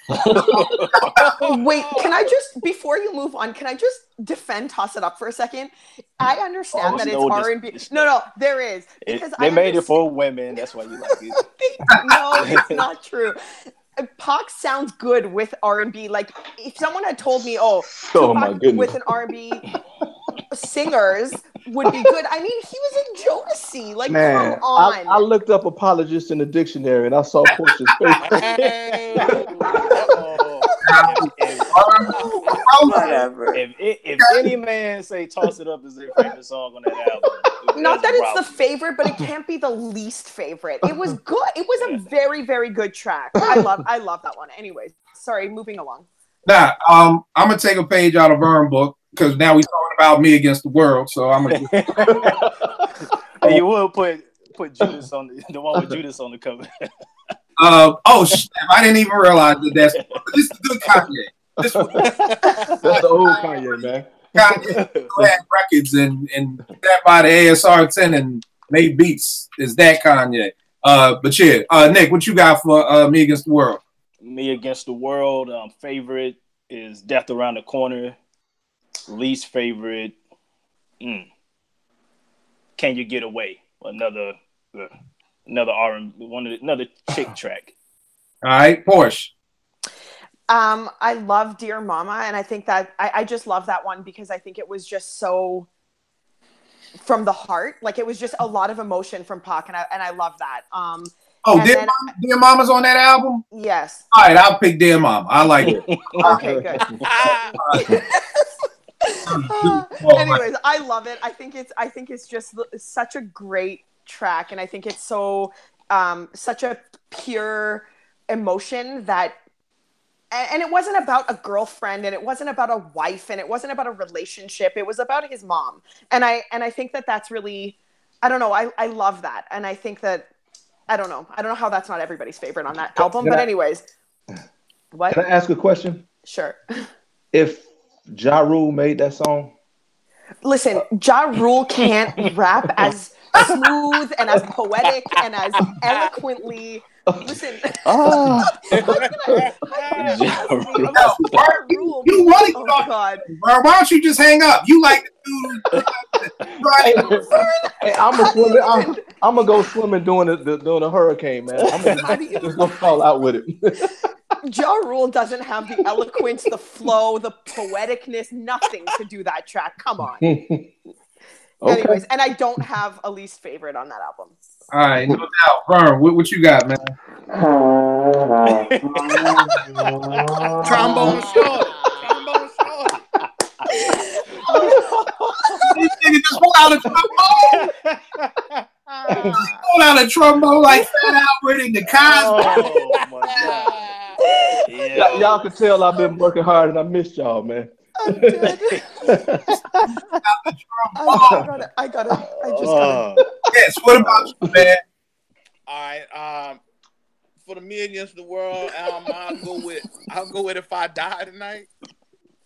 Wait, can I just, before you move on, can I just defend Toss It Up for a second? I understand that it's R&B. No, there is. Because they made it for women. That's why you like it. No, it's not true. Pac sounds good with R&B. Like, if someone had told me, my goodness, with an R&B singers would be good. I mean, he was in Jodeci. Like, man, come on. I looked up apologist in the dictionary and I saw Portia's face. Whatever. If any man say "Toss It Up" is their favorite song on that album, not that it's the favorite, but it can't be the least favorite. It was good. It was a very, very good track. I love that one. Anyways, sorry, moving along. Now, I'm gonna take a page out of Vern book because now we're talking about Me Against the World. So I'm gonna. You will put Judas on the one with Judas on the cover. I didn't even realize that. This is good Kanye. That's the old Kanye, man. Kanye had records and that by the ASR 10 and made beats is that Kanye. But yeah, Nick, what you got for Me Against the World? Me Against the World. Favorite is Death Around the Corner. Least favorite, Can You Get Away? Another another chick track. All right, Porsche. I love Dear Mama, and I think that I just love that one because I think it was just so from the heart. Like, it was just a lot of emotion from Pac, and I love that. Dear Mama's on that album? Yes. All right, I'll pick Dear Mama. I like it. Okay, good. Anyways, I love it. I think it's just such a great track, and I think it's so such a pure emotion that. And it wasn't about a girlfriend, and it wasn't about a wife, and it wasn't about a relationship. It was about his mom, and I think that that's really, I don't know. I love that, and I think that I don't know how that's not everybody's favorite on that album. But anyways, what? Can I ask a question? Sure. If Ja Rule made that song, listen, Ja Rule can't rap as smooth and as poetic and as eloquently. Listen. You want to God. Why don't you just hang up? You like to do hey, I'm gonna go swimming during a hurricane, man. I'm just gonna fall out with it. Ja Rule doesn't have the eloquence, the flow, the poeticness, nothing to do that track. Come on. Okay. Anyways, and I don't have a least favorite on that album. All right, no doubt. Vern, what you got, man? Trombone short. This nigga just pulled out a trombone. Pulled out a trombone like Fat Albert in the Cosby. Oh my God. Yeah. Y'all can tell I've been working hard and I missed y'all, man. I'm dead. I got it. Yes, what about you, man? All right. For the Me Against the World album, I'll go with If I Die Tonight.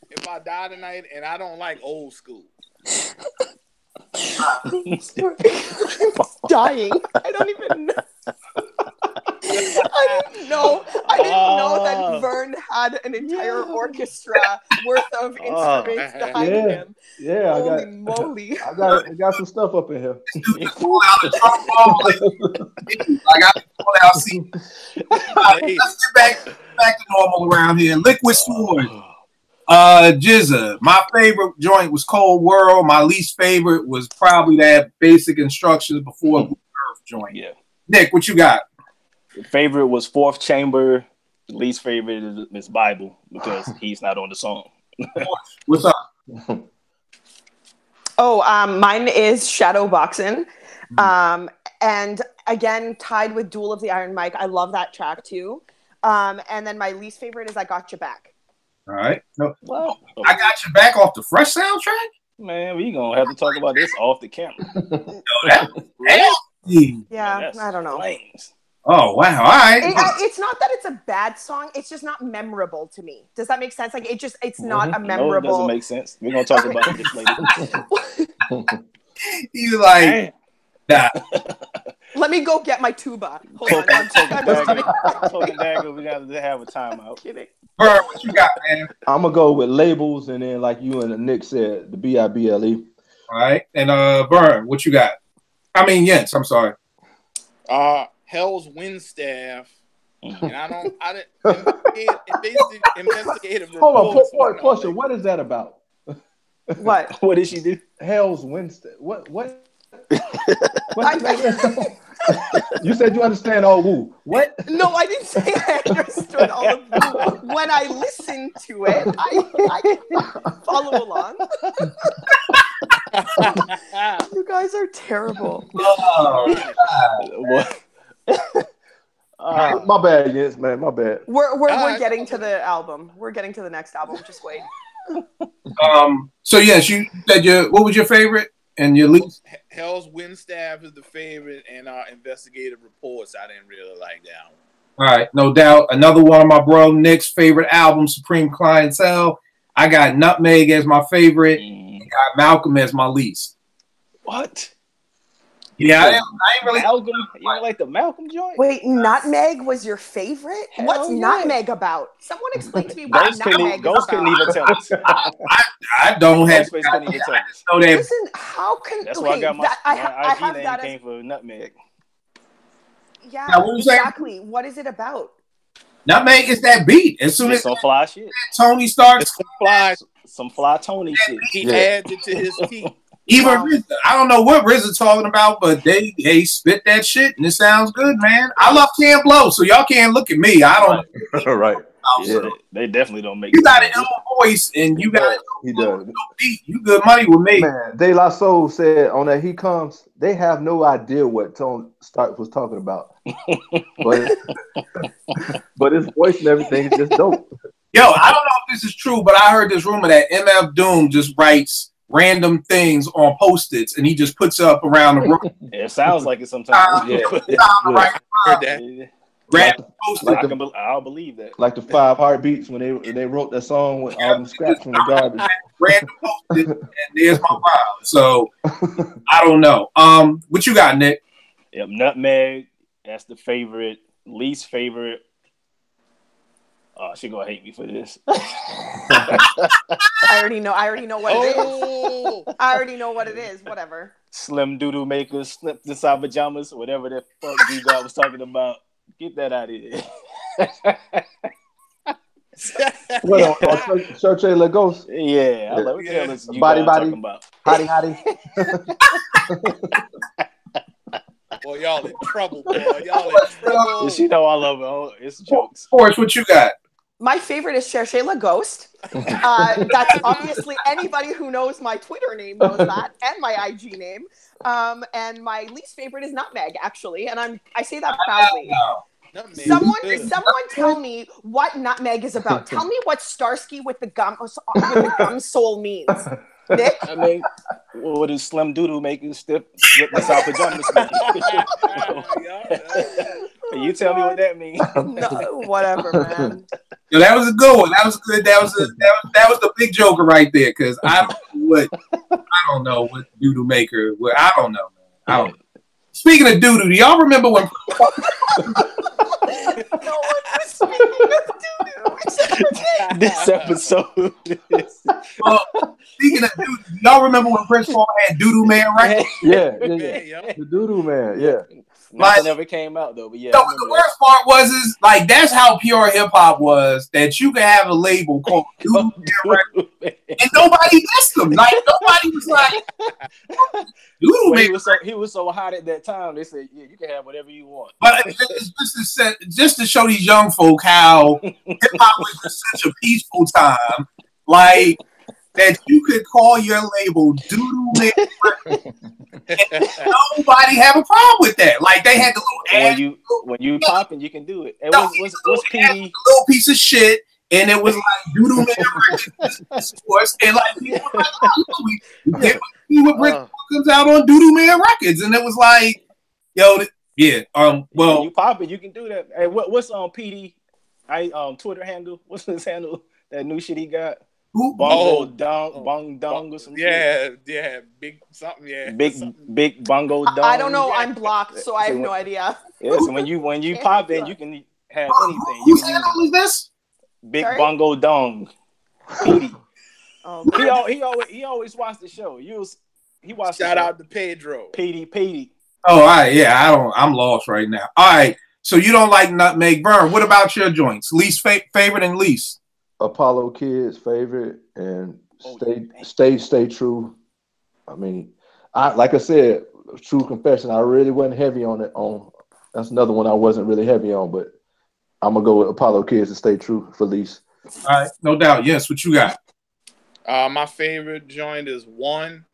If I Die Tonight, and I don't like old school. I'm dying. I don't even know. I didn't know that Vern had an entire orchestra worth of instruments behind him. Yeah, holy moly! I got some stuff up in here. Pull out the trombone. I got to pull out. See, let's get back to normal around here. Liquid Sword. Jizza. My favorite joint was Cold World. My least favorite was probably that Basic Instructions Before Blue Earth joint. Yeah. Nick, what you got? Your favorite was Fourth Chamber. The least favorite is Bible because he's not on the song. What's up? Mine is Shadow Boxing. And again, tied with Duel of the Iron Mike. I love that track too. And then my least favorite is I Got Your Back. All right. No, Well, I Got Your Back off the Fresh soundtrack? man, we gonna have to talk about this off the camera. Yeah, I don't know. Flames. Oh, wow. All right. It's not that it's a bad song. It's just not memorable to me. Does that make sense? Like it's not a No, it memorable. doesn't make sense. We're gonna talk about this later. He's like, nah. Let me go get my tuba. Hold on. Token Dagger, we gotta have a timeout. Kidding. Bird, what you got, man? I'm gonna go with Labels, and then like you and Nick said, the BIBLE. All right. And Bird, what you got? I mean, yes, I'm sorry. Hell's Windstaff. And I didn't investigative Hold on, reports. question. What is that about? What? What did she do? Hell's Windstaff. What? You said you understand all woo. What? No, I didn't say I understood all of it. When I listened to it, I can follow along. You guys are terrible. What? My bad, yes, man. My bad. We're getting to the album. We're getting to the next album. Just wait. So yes, you said what was your favorite and your least? Hell's Windstaff is the favorite, and investigative reports. I didn't really like that one. All right, no doubt. Another one of my bro Nick's favorite album, Supreme Clientele. I got Nutmeg as my favorite. I got Malcolm as my least. What? Yeah, I ain't really. Malcolm? You don't like the Malcolm joint? Wait, Nutmeg was your favorite? Hell What's yeah. Nutmeg about? Someone explain to me what Nutmeg Ghost is couldn't about. even tell us. I don't have. Ghostface couldn't even tell us. know that. Listen, how can That's why I got my I IG have name that came for Nutmeg. Yeah, Now, what you saying? exactly. What is it about? Nutmeg is that beat. As soon It's as some fly shit. Tony starts, Some fly Tony shit. He adds it to his teeth. even RZA, I don't know what RZA talking about, but they spit that shit and it sounds good, man. I love Ken Blow, so y'all can't look at me. I don't. Right. Yeah, they definitely don't make You got an ill voice and you got He does. no beat. You good money with me. Man, De La Soul said on that He Comes, they have no idea what Tone Stark was talking about. but his voice and everything is just dope. Yo, I don't know if this is true, but I heard this rumor that MF Doom just writes random things on Post-its and he just puts up around the room. It sounds like it sometimes. Right. Heard that. Random Post-its. I'll believe that. Like the 5 Heartbeats when they wrote that song with all them scraps from the garbage. Random Post-its, and there's my file. So I don't know. What you got, Nick? Yep, Nutmeg. That's the favorite. Least favorite. Oh, she gonna hate me for this. I already know what it is. Oh, I already know what it is. Whatever. Slim Doodle Makers, Slip Inside Pajamas, whatever the fuck you guys was talking about. Get that out of here. What on Church of Lagos? Yeah, I love what the hell is you Body, guys body. talking about. Hottie. boy, y'all in trouble, boy. Y'all in trouble. She know I love it. Oh, it's jokes. Forrest, what you got? My favorite is Cherchez La Ghost. That's obviously anybody who knows my Twitter name knows that, and my IG name. And my least favorite is Nutmeg, actually, and I say that proudly. Someone tell me what Nutmeg is about. Tell me what Starsky with the gum soul means. Nick? I mean, what does Slim Doodle making slip inside pajamas? You tell me what that means. No, whatever, man. Yo, that was a good one. That was good. That was the big joker right there. Because I don't know what Doodle Maker. I don't know, man. I don't. Speaking of doodoo, do y'all remember when? No one was speaking of doodoo. This episode. Speaking of doodoo, do y'all remember when Prince Paul had Doodoo Man right? Yeah. The Doodoo Man, yeah. Nothing ever came out though, but yeah. So the worst part was is like that's how pure hip hop was, that you could have a label called Doodoo Man Records and nobody dissed them. Like nobody was like Doodoo Man. He was so hot at that time. They said, "Yeah, you can have whatever you want." But it's just to show these young folk how hip hop was just such a peaceful time, like that you could call your label Doodoo Man Records. And nobody have a problem with that. Like they had the little when you popping, you can do it. And what's PD? Little piece of shit, and it was like Doodoo Man Records, and like people were like, we would bring comes out on Doodoo Man Records, and it was like, yo, yeah, well, when you popping, you can do that. Hey, what's on PD? Twitter handle? What's his handle? That new shit he got. Bongo Dong or some shit. Yeah, big something, yeah. Big Bongo Dong. I don't know, I'm blocked, so I have no idea. Yeah, so when you pop in, you can have anything. Who's handle is this? Big Bongo Dong. Petey. Oh, he always watched the show. He watched Shout out to Pedro. Petey. Oh, all right, yeah, I'm lost right now. All right, so you don't like Nutmeg Burn. What about your joints? Least favorite and least? Apollo Kids favorite, and stay true. I mean, like I said, true confession, I really wasn't heavy on it. That's another one I wasn't really heavy on, but I'm gonna go with Apollo Kids and Stay True for least. All right, no doubt. Yes, what you got? My favorite joint is One,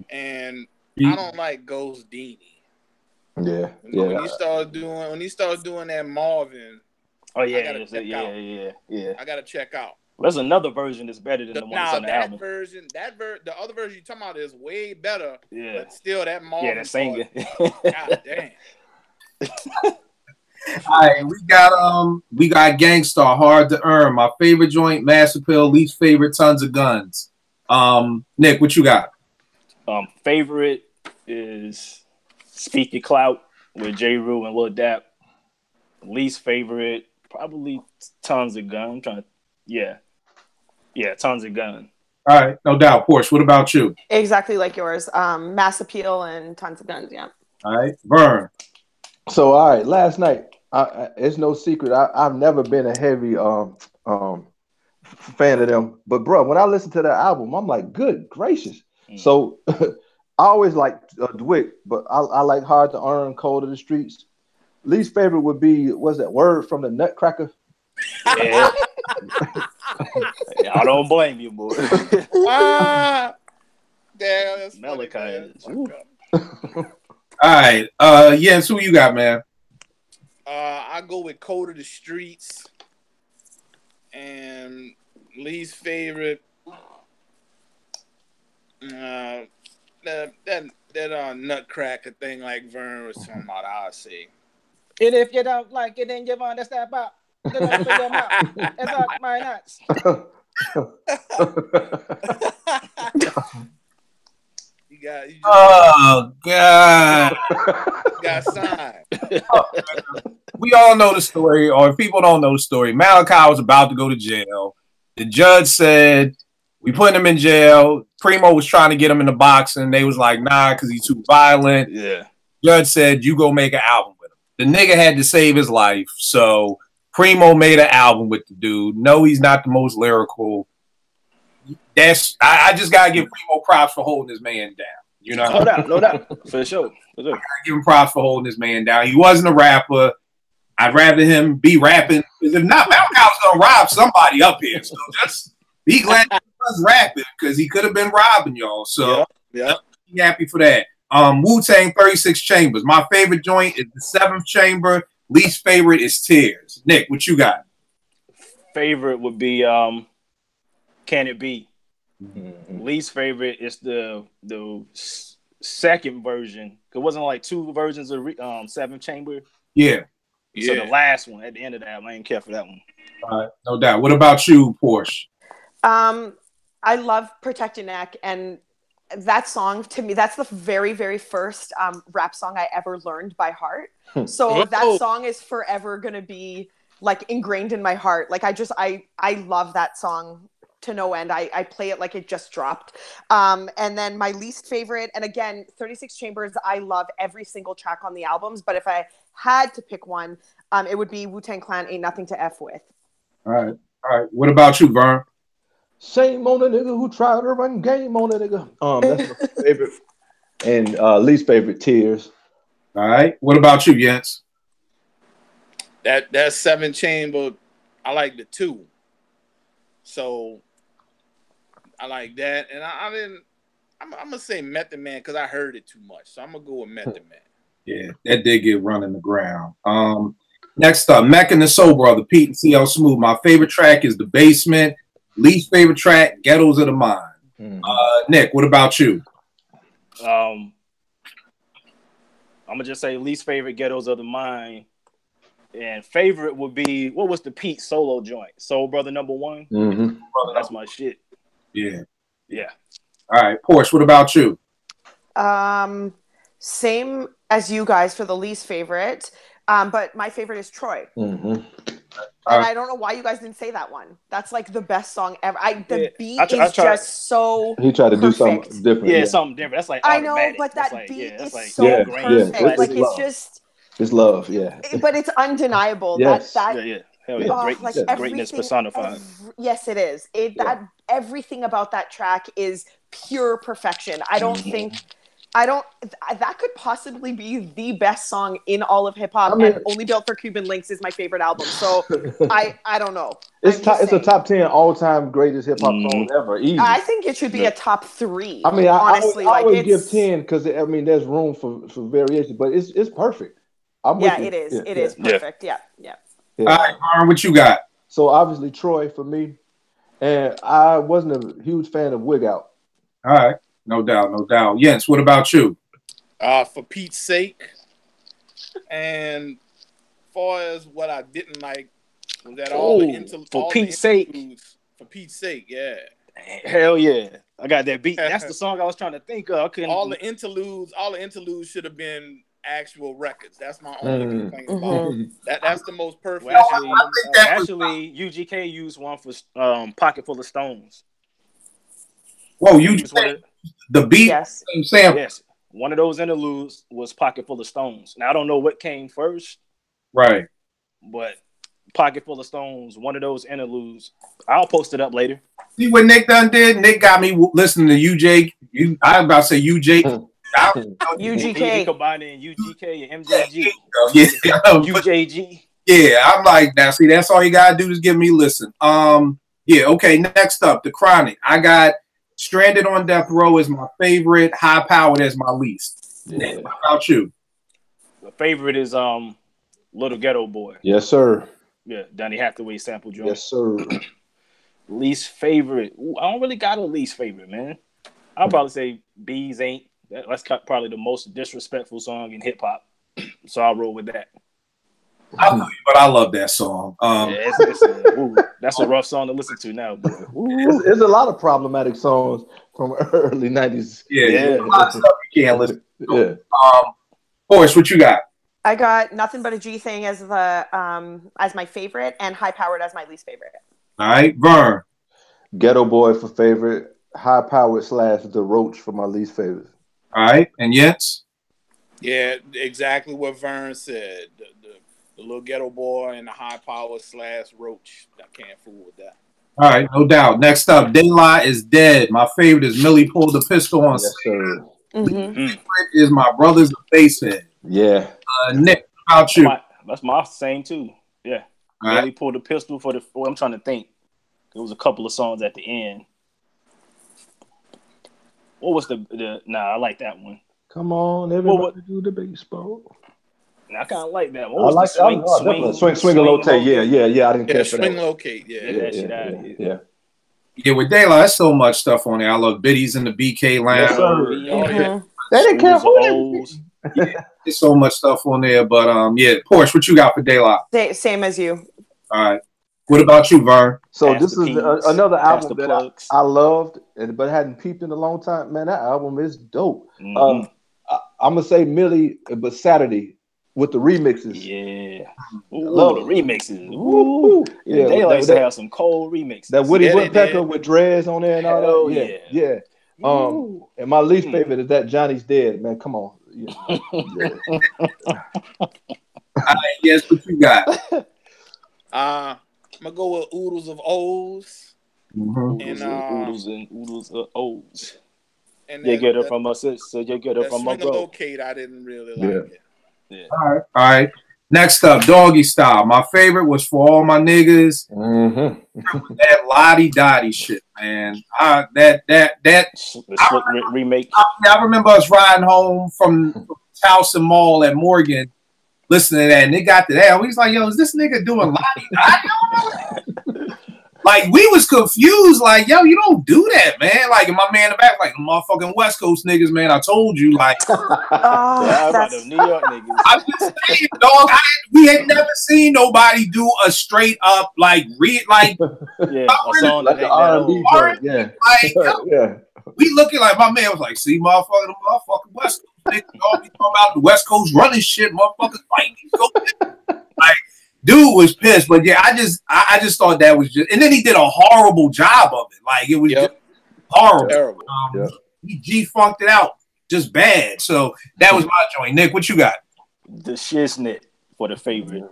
and I don't like Ghost Dini. Yeah. When he started doing that Marvin. Oh yeah, yeah. I gotta check out. There's another version that's better than the one that's on the album. The other version you're talking about is way better. Yeah, but still that Marvin. Yeah, that singer. God damn. All right, we got Gangstar, Hard to Earn. My favorite joint, Mass Appeal. Least favorite, Tons of Guns. Nick, what you got? Favorite is Speak Your Clout with J. Rue and Lil Dap. Least favorite, probably Tons of Gun. Tons of Gun. All right, no doubt. Porsche, what about you? exactly like yours. Mass Appeal and Tons of Guns, yeah. All right, Vern. So, all right, last night, it's no secret. I've never been a heavy fan of them. But, bro, when I listen to that album, I'm like, good gracious. So, I always like Dwick, but I like Hard to Earn, Cold of the Streets. Least favorite would be, what's that, Word from the Nutcracker? Yeah. I don't blame you, boy. That's Malachi. All right. Yes, who you got, man? I go with Code of the Streets, and least favorite. That Nutcracker thing, like Vern was talking about. I'll say. And if you don't like it, then you understand about. It's not my nuts. Oh God! You got signed. We all know the story, or if people don't know the story, Malachi was about to go to jail. The judge said, "We put him in jail." Primo was trying to get him in the box, and they was like, "Nah," because he's too violent. Yeah. Judge said, "You go make an album with him." The nigga had to save his life, so Primo made an album with the dude. No, he's not the most lyrical. I just gotta give Primo props for holding his man down. You know, no doubt, for sure. I gotta give him props for holding his man down. He wasn't a rapper. I'd rather him be rapping. Because if not, Malachi was gonna rob somebody up here. So just be glad he was rapping, because he could have been robbing y'all. So yeah. Be happy for that. Wu-Tang 36 Chambers. My favorite joint is the 7th Chamber. Least favorite is Tears. Nick, what you got? Favorite would be Can It Be? Least favorite is the second version. It wasn't like two versions of 7th Chamber. Yeah. So the last one at the end of that, I didn't care for that one. All right, no doubt. What about you, Porsche? I love Protect Your Neck, and that song, to me, that's the very, very first rap song I ever learned by heart. So that song is forever going to be like ingrained in my heart. Like I love that song to no end. I play it like it just dropped. And then my least favorite, and again, 36 Chambers, I love every single track on the albums, but if I had to pick one, it would be Wu-Tang Clan, Ain't Nothing to F With. All right. What about you, Vern? Shame on the nigga who tried to run game on the nigga. That's my favorite. And least favorite, Tears. All right. What about you, Jens? That 7 Chamber, I like the 2. So I like that. And I'm gonna say Method Man because I heard it too much. So I'm gonna go with Method Man. Yeah, that did get run in the ground. Next up, Mecca and the Soul Brother, Pete and CL Smooth. My favorite track is The Basement. Least favorite track, Ghettos of the Mind. Nick, what about you? I'm gonna just say least favorite, Ghettos of the Mind. And favorite would be, what was the Pete solo joint? Soul Brother #1. That's my shit. Yeah. Yeah. All right, Porsche, what about you? Same as you guys for the least favorite, but my favorite is Troy. And I don't know why you guys didn't say that one. That's like the best song ever. The beat is just so. He tried to do something different. Yeah, something different. That's like I know, but that like, beat is like, so perfect. Like it's just. It's love, yeah. But it's undeniable. Yes. Hell yeah. Greatness personified. Yes, it is. Everything about that track is pure perfection. That could possibly be the best song in all of hip hop, and Only Built for Cuban Links is my favorite album. So I don't know. It's a top 10 all-time greatest hip hop song ever. Easy. I think it should be a top 3. I mean, honestly, I always give 10 because there's room for variation, but it's perfect. It is. It is perfect. Yeah. All right, Aaron, what you got? So obviously Troy for me, and I wasn't a huge fan of Wig Out. All right, no doubt. Jens, what about you? For Pete's Sake, and far as what I didn't like was that for Pete's sake, yeah. Hell yeah, I got that beat. That's the song I was trying to think of. All the interludes should have been actual records. That's my only complaint about that. That's the most perfect. Well, actually, UGK used one for Pocket Full of Stones. Whoa, UGK, the beat, same sample. Yes, one of those interludes was Pocket Full of Stones. Now I don't know what came first, right? But Pocket Full of Stones, one of those interludes. I'll post it up later. See what Nick done did? Nick got me listening to UJ. I was about to say UJ. UGK. He combined in UGK and MJG. UJG. Yeah, I'm like, now see, that's all you gotta do is give me listen. Okay, next up, The Chronic. I got Stranded on Death Row is my favorite, High Powered as my least. Yeah. How about you? The favorite is Little Ghetto Boy. Yes, sir. Yeah, Donny Hathaway sample joint. Yes, sir. Least favorite. Ooh, I don't really got a least favorite, man. I'll probably say Bees Ain't. That's probably the most disrespectful song in hip hop, so I'll roll with that. I know you, but I love that song. That's a rough song to listen to now, boy. There's a lot of problematic songs from early 90s. Yeah. A lot of stuff you can't listen to. Boris, what you got? I got Nothing But a G Thing as my favorite, and High Powered as my least favorite. All right, Vern. Ghetto Boy for favorite, High Powered / The Roach for my least favorite. All right, and Jens? Yeah, exactly what Vern said. The Little Ghetto Boy and the High Power / Roach. I can't fool with that. All right, no doubt. Next up, Daylight is Dead. My favorite is Millie Pulled the Pistol on. Yes, sir. Favorite is My Brother's the Facehead. Yeah. Nick, how about you? That's my same too. Yeah. All Millie Pulled the Pistol for I'm trying to think. There was a couple of songs at the end. What was I like that one. Come on, everybody do the baseball. I kind of like that one. What was swing and locate. Yeah. I didn't care for that. Swing locate. Yeah. Yeah, with Daylight, there's so much stuff on there. I love Biddies in the BK Lounge. They didn't care for it. There's so much stuff on there, but Porsche, what you got for Daylight? Same as you. All right. What about you, Vern? So this is another album that I loved, but hadn't peeped in a long time. Man, that album is dope. I'm gonna say Millie, but Saturday with the remixes. Yeah. Love the remixes. Ooh. Yeah, they like to have some cold remixes. That Woody Woodpecker with dreads on there and all that. Yeah. Yeah. And my least favorite is that Johnny's Dead, man. Come on. Yeah. Yes, what you got? I'm gonna go with Oodles of O's. And oodles of O's. And you get it from a sister. You get it from a bro. Locate, I didn't really like it. Yeah. All right. Next up, Doggy Style. My favorite was For All My Niggas. That Lottie Dottie shit, man. That remake. I remember us riding home from Towson Mall at Morgan, listening to that, and it got to that. We was like, "Yo, is this nigga doing Lottie Dottie?" Like, we was confused. Like, yo, you don't do that, man. Like, and my man in the back, like, the motherfucking West Coast niggas, man. I told you, like, that's New York niggas. I'm just saying, dog. We had never seen nobody do a straight up like a song like an R&B joint. Yeah, like, we looking like my man was like, see, motherfucker, the motherfucking West Coast niggas, all be talking about the West Coast running shit, motherfuckers fighting. Like, dude was pissed, but yeah, I just thought that was just, and then he did a horrible job of it. Like, it was just horrible. Terrible. He G-funked it out, just bad. So that was my joint. Nick, what you got? The Shiznit for the favorite.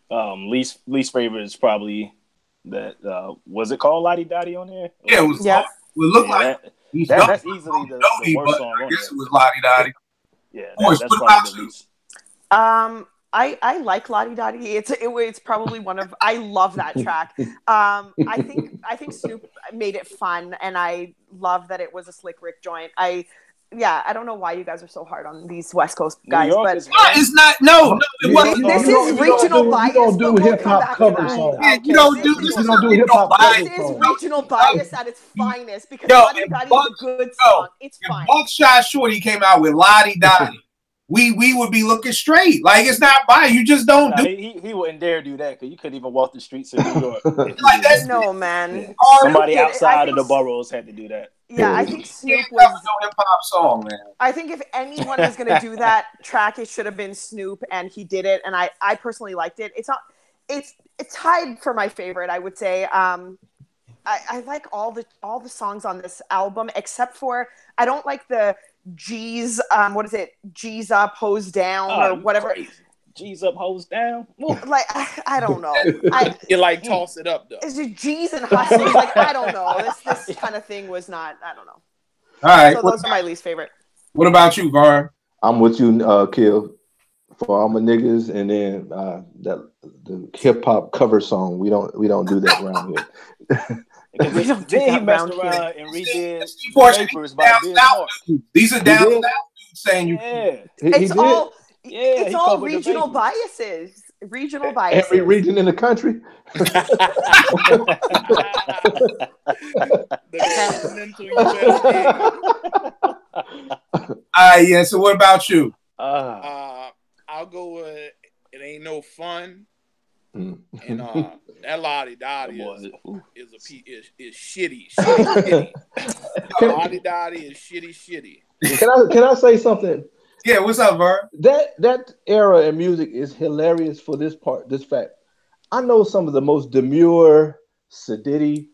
Least favorite is probably that. Was it called Lottie Dottie on there? Yeah, it was. Yeah. It looked like that's easily the worst song on I guess it was Lottie Dottie. Yeah, that's probably the least. I like Lottie Dottie. It's probably one of, I love that track. I think Snoop made it fun, and I love that it was a Slick Rick joint. I don't know why you guys are so hard on these West Coast guys, but it's not. No, it wasn't. This is regional bias. You don't do hip hop cover songs. You don't do hip hop cover songs. This is regional bias at its finest, because Lottie Dottie is a good song. It's fine. Buckshot Shorty came out with Lottie Dottie. We would be looking straight. Like, it's not by you just don't do. He wouldn't dare do that, because you couldn't even walk the streets of New York. Like, that's no, man. Yeah. Somebody outside of the boroughs had to do that. Yeah, I think Snoop was no hip hop song, man. I think if anyone was going to do that track, it should have been Snoop, and he did it. And I personally liked it. It's tied for my favorite, I would say. I like all the songs on this album, except for I don't like the G's what is it? G's up, hose down, or whatever. Crazy. G's up, hose down. Like, I don't know. You like toss it up though. It's just G's and hustles. Like, I don't know. This kind of thing was not. I don't know. All right. So those are my least favorite. What about you, Vaughn? I'm with you, Kill. For all my niggas, and then the hip hop cover song. We don't do that around here. We don't do then he messed around and redid Papers by Biz Markie. These are down south dudes saying you. It's all regional biases. Regional biases. Every region in the country. The continental USA. Yeah. So what about you? I'll go with It Ain't No Fun. And that Lottie Dottie is shitty. Lottie Dottie is shitty. Can I say something? Yeah, what's up, Vern? That era in music is hilarious for this fact. I know some of the most demure, sedity,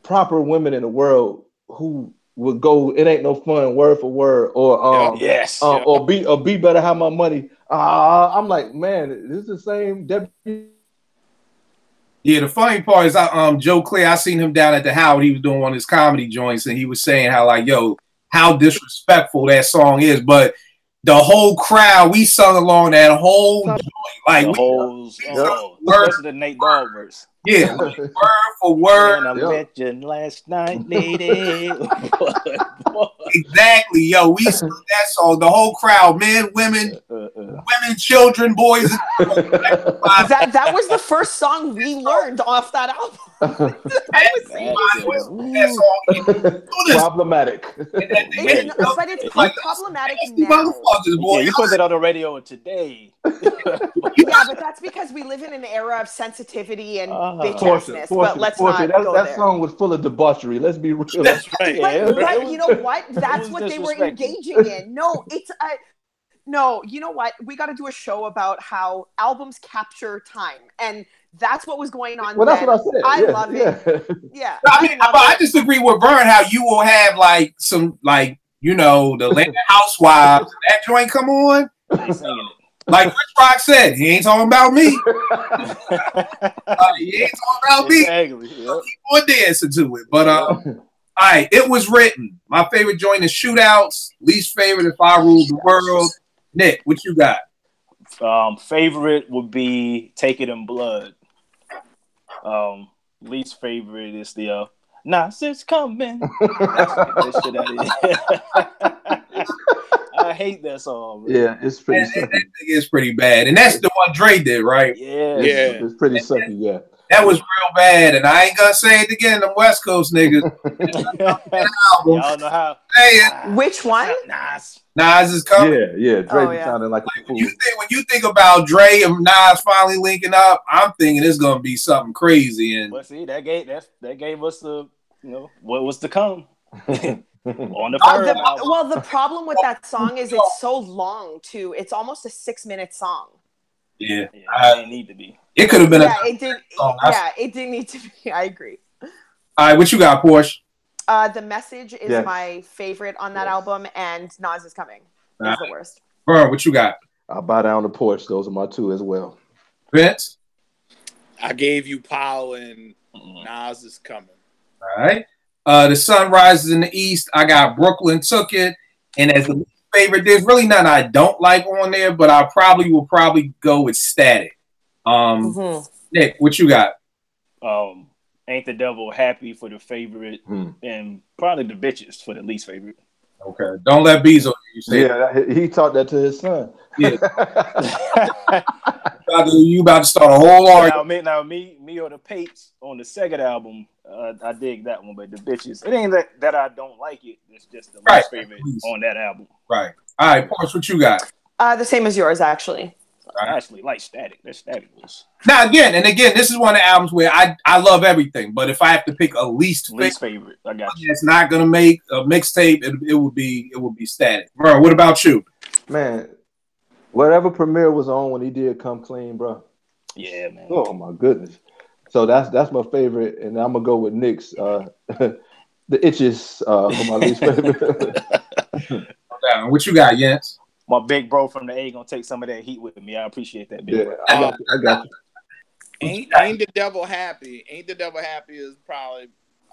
proper women in the world who would go, "It ain't no fun," word for word, or or be better, have my money. I'm like, man, this is the same. Yeah, the funny part is, Joe Clay, I seen him down at the Howard. He was doing one of his comedy joints, and he was saying how, like, yo, how disrespectful that song is. But the whole crowd, we sung along that whole joint. Like, especially the Nate Dogg verse. Yeah, word for word. And I met you last night, lady. Exactly, yo. We sung that song. The whole crowd, men, women, children, boys. That was the first song we learned off that album. Problematic. But it's problematic now. Yeah, you put that on the radio today. Yeah, but that's because we live in an era of sensitivity and bitch-assness. But let's not go there. That song was full of debauchery. Let's be real. That's right. But you know what? That's what they were engaging in. No, No, you know what? We got to do a show about how albums capture time, and that's what was going on. Well, that's then. what I said. I Yeah, love yeah. it. Yeah, I disagree with Vern how you will have like some like the Atlanta Housewives. That joint come on. They singing Like Chris Rock said, he ain't talking about me. He ain't talking about me. Exactly. Yep. Keep on dancing to it. But all right, it was written. My favorite joint is Shootouts. Least favorite If I Ruled the World. Nick, what you got? Favorite would be Take It in Blood. Least favorite is the Nas is coming. That shit out of I hate that song. Bro. Yeah, it's pretty That sucky. thing is pretty bad. And that's the one Dre did, right? Yeah. It's pretty sucky, yeah. That was real bad. And I ain't gonna say it again, them West Coast niggas. Y'all know how. Hey, Which one? Nas. Nas is coming. Yeah, Dre Oh, yeah. sounding like a fool. When you think about Dre and Nas finally linking up, I'm thinking it's gonna be something crazy. And But see, that gave us the what was to come. On the well, the problem with that song is it's so long too. It's almost a 6-minute song. yeah, it didn't need to be. it could have been. It did. Yeah, it didn't need to be. I agree. All right, what you got, Porsche? The Message is Yes. my favorite on that album, and Nas is Coming is the worst. Bro, what you got? I'll bow down the porch. Those are my two as well. Vince? I gave you Power and Nas is Coming. All right. The Sun Rises in the East. I got Brooklyn Took It. And as the least favorite, there's really none I don't like on there, but I will probably go with Static. Nick, what you got? Ain't the Devil Happy for the favorite, and probably the Bitches for the least favorite. Okay. Don't let Bezo you say he taught that to his son. Yeah. You about to start a whole argument. Now, me or the Pates on the second album, I dig that one, but the Bitches, it ain't that I don't like it. It's just the least favorite on that album. Right. All right, Porsche, what you got? The same as yours, actually. I actually like Static. That Static was Now again, this is one of the albums where I love everything, but if I have to pick a least favorite, I got you. That's not gonna make a mixtape. It would be Static. Bro, what about you? Man, whatever Premier was on when he did Come Clean, bro. Yeah, man. Oh my goodness. So that's my favorite, and I'm gonna go with Nick's. The Itches for my least favorite. What you got, Jens? My big bro from the A gonna take some of that heat with me. I appreciate that, big bro. I got you. Ain't the Devil Happy? Ain't the Devil Happy is probably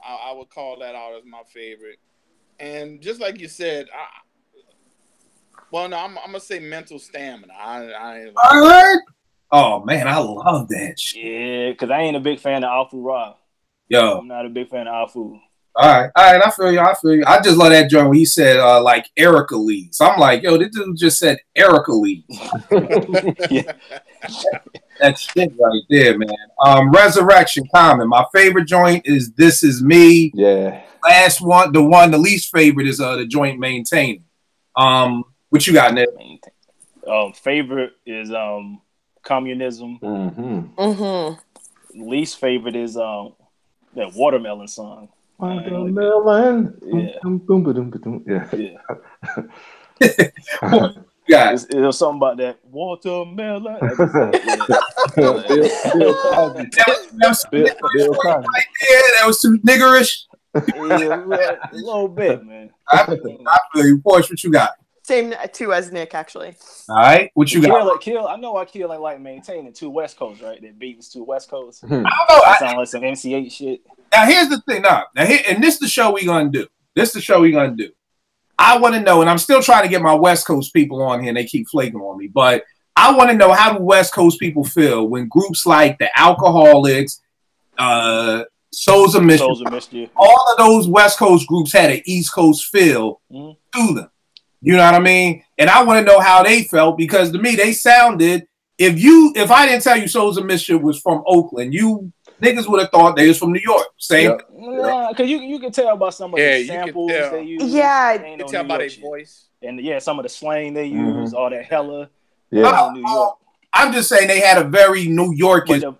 I would call that out as my favorite. And just like you said, I'm gonna say Mental Stamina. Oh man, I love that shit. Yeah, because I ain't a big fan of Alfu Ra. Yo, I'm not a big fan of Alfu. All right. I feel you. I just love that joint when he said like Erica Lee. So I'm like, yo, this dude just said Erica Lee. Yeah. That shit right there, man. Resurrection Common. My favorite joint is This Is Me. Yeah. Last one, the least favorite is the joint Maintaining. What you got, Nick? Favorite is Communism. Least favorite is that Watermelon song. Watermelon. Yeah. Guys, It was something about that watermelon. that was too niggerish. Yeah, a little bit, man. I feel you. Porsche, what you got? Same too as Nick, actually. All right, what you got? Kill. I know I Kill like Maintaining two West Coast, right? That beats two West Coast. I don't know. That sound like some MC8 shit. Now here's the thing. And this is the show we gonna do. I want to know, and I'm still trying to get my West Coast people on here, and they keep flaking on me. But I want to know, how do West Coast people feel when groups like the Alcoholics, Souls of Mischief, all of those West Coast groups had an East Coast feel to them? You know what I mean? And I want to know how they felt, because to me they sounded. If I didn't tell you Souls of Mischief was from Oakland, you niggas would have thought they was from New York. Same. Yeah, because you can tell by some of the samples they use. Yeah, you can tell by their voice. And some of the slang they use, all that hella. Yeah. New York. I'm just saying they had a very New Yorkish. Like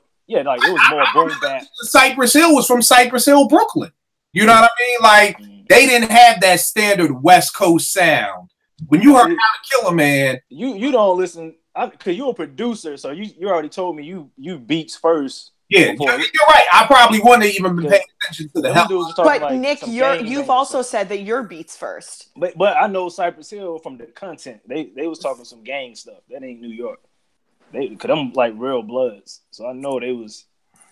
it was more boom bap. Cypress Hill was from Cypress Hill, Brooklyn. You know what I mean? Like they didn't have that standard West Coast sound when you heard How to Kill a Man, you don't listen because you're a producer, so you already told me you beats first. Yeah, you're right. I probably wouldn't have even been paying attention to the hell. But like Nick, you've also said that your beats first. But I know Cypress Hill from the content. They was talking some gang stuff. That ain't New York. Cause I'm like real bloods, so I know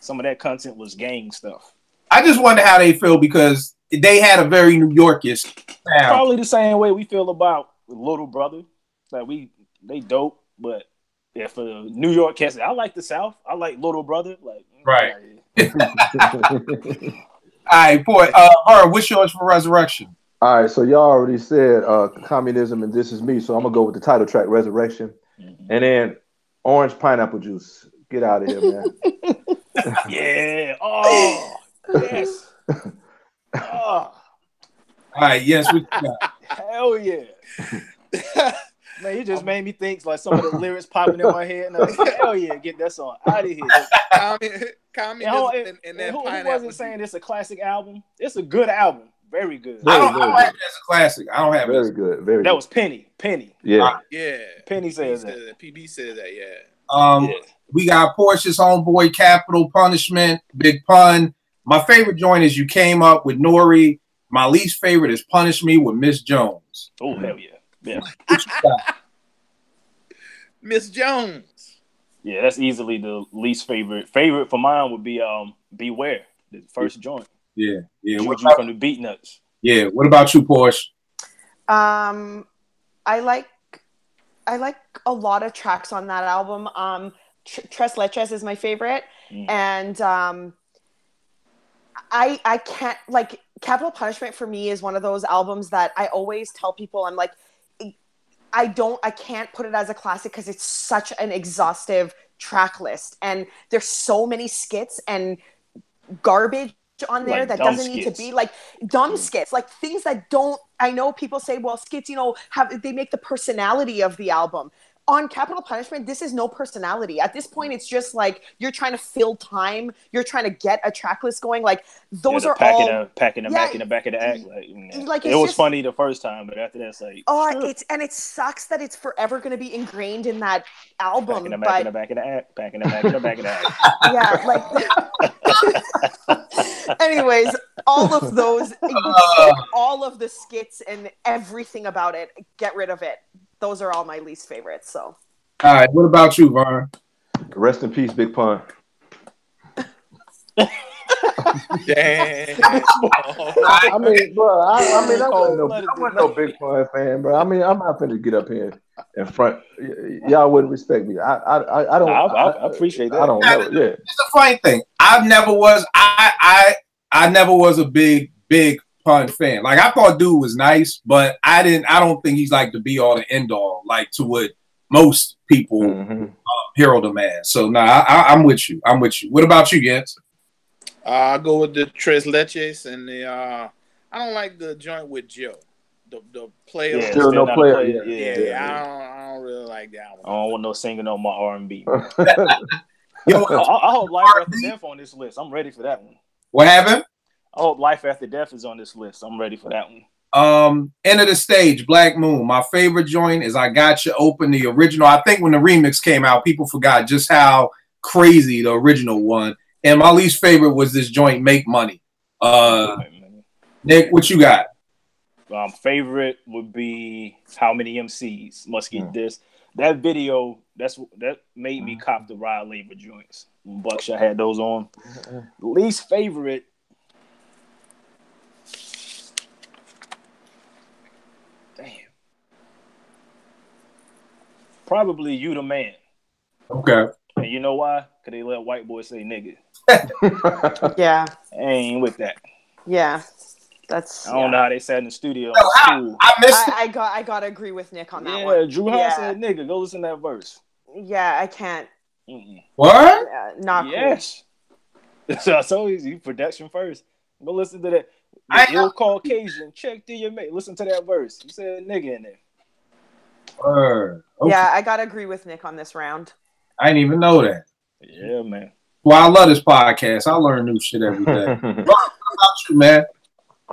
some of that content was gang stuff. I just wonder how they feel because they had a very New Yorkish sound. Probably the same way we feel about Little Brother. Like they dope, but if a New York cat said, I like the South, I like Little Brother, like right. All right, boy. What's yours for Resurrection? All right, so y'all already said communism and This Is Me, so I'm gonna go with the title track Resurrection, and then Orange Pineapple Juice. Get out of here, man. Yeah. Oh, yes. Oh. All right. Yes. What you got? Hell yeah. Man, you just made me think like some of the lyrics popping in my head. And I'm like, hell yeah, get that song out of here. Who wasn't saying it's a classic album? It's a good album. Very good. I don't have it as a classic. I don't have it. Very good. Very good. That was Penny. Yeah. Penny says that. PB said that, yeah. We got Porsche's Homeboy, Capital Punishment, Big Pun. My favorite joint is You Came Up with Nori. My least favorite is Punish Me with Miss Jones. Oh, hell yeah. Yeah. Miss Jones. Yeah, that's easily the least favorite. Favorite for mine would be Beware, the first joint. Yeah. What about from the Beat Nuts? Yeah. What about you, Porsche? I like a lot of tracks on that album. Tres Leches is my favorite, and I can't like Capital Punishment for me is one of those albums that I always tell people I'm like I can't put it as a classic because it's such an exhaustive track list and there's so many skits and garbage on there like that doesn't need to be like dumb skits, like things that don't. I know people say, well, skits, they make the personality of the album. On Capital Punishment, this is no personality. At this point, it's just like you're trying to fill time. You're trying to get a track list going. Like those are all packing them back in the back of the act. Like it was funny the first time, but after that, it's like it sucks that it's forever going to be ingrained in that album. Packing them back in the back of the act. Packing them back in the back of the act. Yeah, like. Anyways, all of those, all of the skits and everything about it, get rid of it. Those are all my least favorites. So, all right. What about you, Vaughn? Rest in peace, Big Pun. Damn. I mean, bro. I wasn't no Big Pun fan, bro. I mean, I'm not finna get up here in front. Y'all wouldn't respect me. I don't. I appreciate that. I don't know. Yeah, it's a funny thing. I never was a big Pun fan. Like I thought dude was nice, but I don't think he's like the be all and end all, like to what most people herald him as. So I'm with you. What about you, Jens? I go with the Tres Leches and the I don't like the joint with Joe. The player. Yeah, still no player. Yeah. I don't really like that one. I don't want no singing on my R&B. Yo, I hope Life After Death on this list. I'm ready for that one. What happened? I hope Life After Death is on this list. I'm ready for that one. End of the Stage, Black Moon. My favorite joint is I Got You Open, the original. I think when the remix came out, people forgot just how crazy the original one. And my least favorite was this joint, Make Money. Nick, what you got? Favorite would be How Many MCs Must Get This. That video, that made me cop the Rod Laver joints. When Buckshot had those on. Least favorite. Damn. Probably You the Man. Okay. And you know why? Because they let white boys say nigga. Yeah. I ain't with that. Yeah. That's. I don't know how they sat in the studio. I missed it. I gotta agree with Nick on that one. Yeah, Drew House said nigga. Go listen to that verse. Yeah, I can't. What? Not yes. Cool. So easy. Production first. Go listen to that. Real Caucasian. Check to your mate. Listen to that verse. You said nigga in there. Okay. Yeah, I gotta agree with Nick on this round. I didn't even know that. Yeah, man. Well, I love this podcast. I learn new shit every day. What about you, man?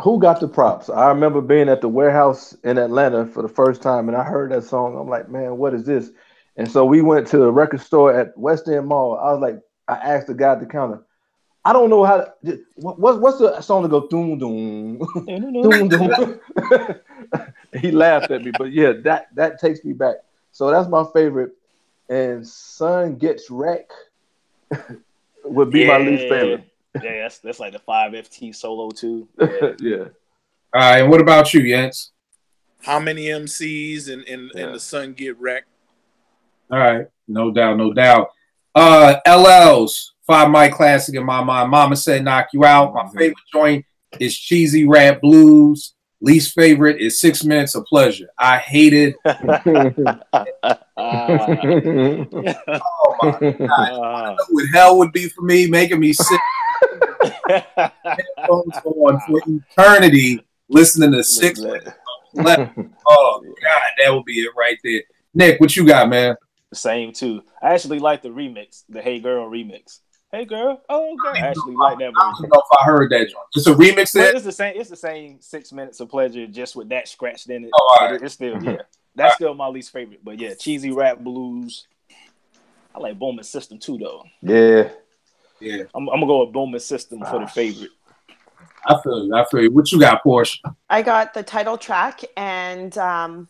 Who got the props? I remember being at the warehouse in Atlanta for the first time, and I heard that song. I'm like, man, what is this? And so we went to a record store at West End Mall. I was like, I asked the guy at the counter, I don't know how to, what's the song to go doom doom doom doom. He laughed at me, but yeah, that takes me back. So that's my favorite. And Son Gets Wrecked would be my least favorite. Yeah, that's like the 5FT solo too. Yeah. All right, and what about you, Jens? How many MCs in the Son Get Wrecked? All right, no doubt, no doubt. LL's 5 Mic Classic in my mind. Mama Said Knock You Out. My favorite joint is Cheesy Rat Blues. Least favorite is 6 Minutes of Pleasure. I hated. Oh my God! I know what hell would be for me, making me sit headphones on for eternity, listening to 6 Minutes of Pleasure. Oh God, that would be it right there. Nick, what you got, man? Same too. I actually like the remix, the Hey Girl remix. Hey girl, oh girl. I actually like that version. I don't know if I heard that joint. It's a remix. Well, it's the same. It's the same 6 Minutes of Pleasure, just with that scratched in it. Oh, all right. It's still That's still my least favorite. But yeah, Cheesy Rap Blues. I like Bowman System too, though. Yeah. I'm gonna go with Bowman System for the favorite. I feel you. What you got, Porsche? I got the title track, and I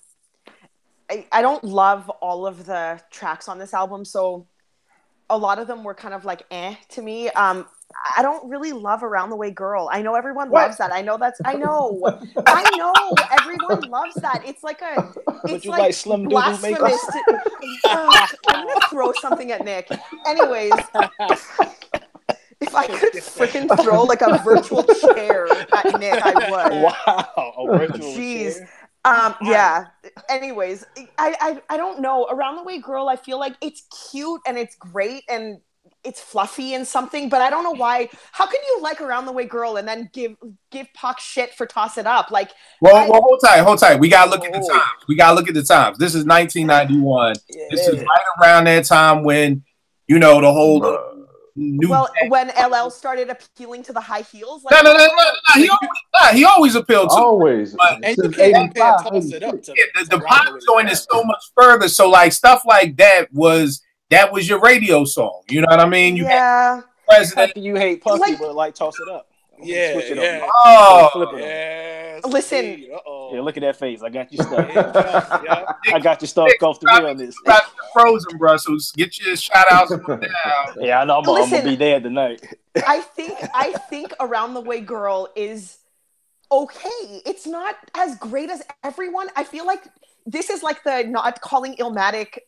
don't love all of the tracks on this album, so a lot of them were kind of like to me. I don't really love Around the Way Girl. I know everyone loves that. I know everyone loves that. It's like Slim blasphemous. I'm gonna throw something at Nick. Anyways, if I could freaking throw like a virtual chair at Nick, I would. Wow, a virtual chair. Yeah. Anyways, I don't know. Around the Way Girl, I feel like it's cute and it's great and it's fluffy and something, but I don't know why. How can you like Around the Way Girl and then give Pac shit for Toss It Up? Like, hold tight. We gotta look at the times. This is 1991. Yeah. This is right around that time when the whole. When LL started appealing to the high heels, like, he always appealed to always. And you can't Toss It Up. The Pac joint is so much further. So like stuff like that was your radio song. You know what I mean? Yeah. You hate Puffy, but like Toss It Up. Yeah. Oh, yes. Listen. Yeah, look at that face. I got you stuck. I got you stuck off the realness. Frozen, bro. So get your shout outs now. Yeah, I know. I'm gonna be there tonight. I think Around the Way Girl is okay. It's not as great as everyone. I feel like this is like the not calling Illmatic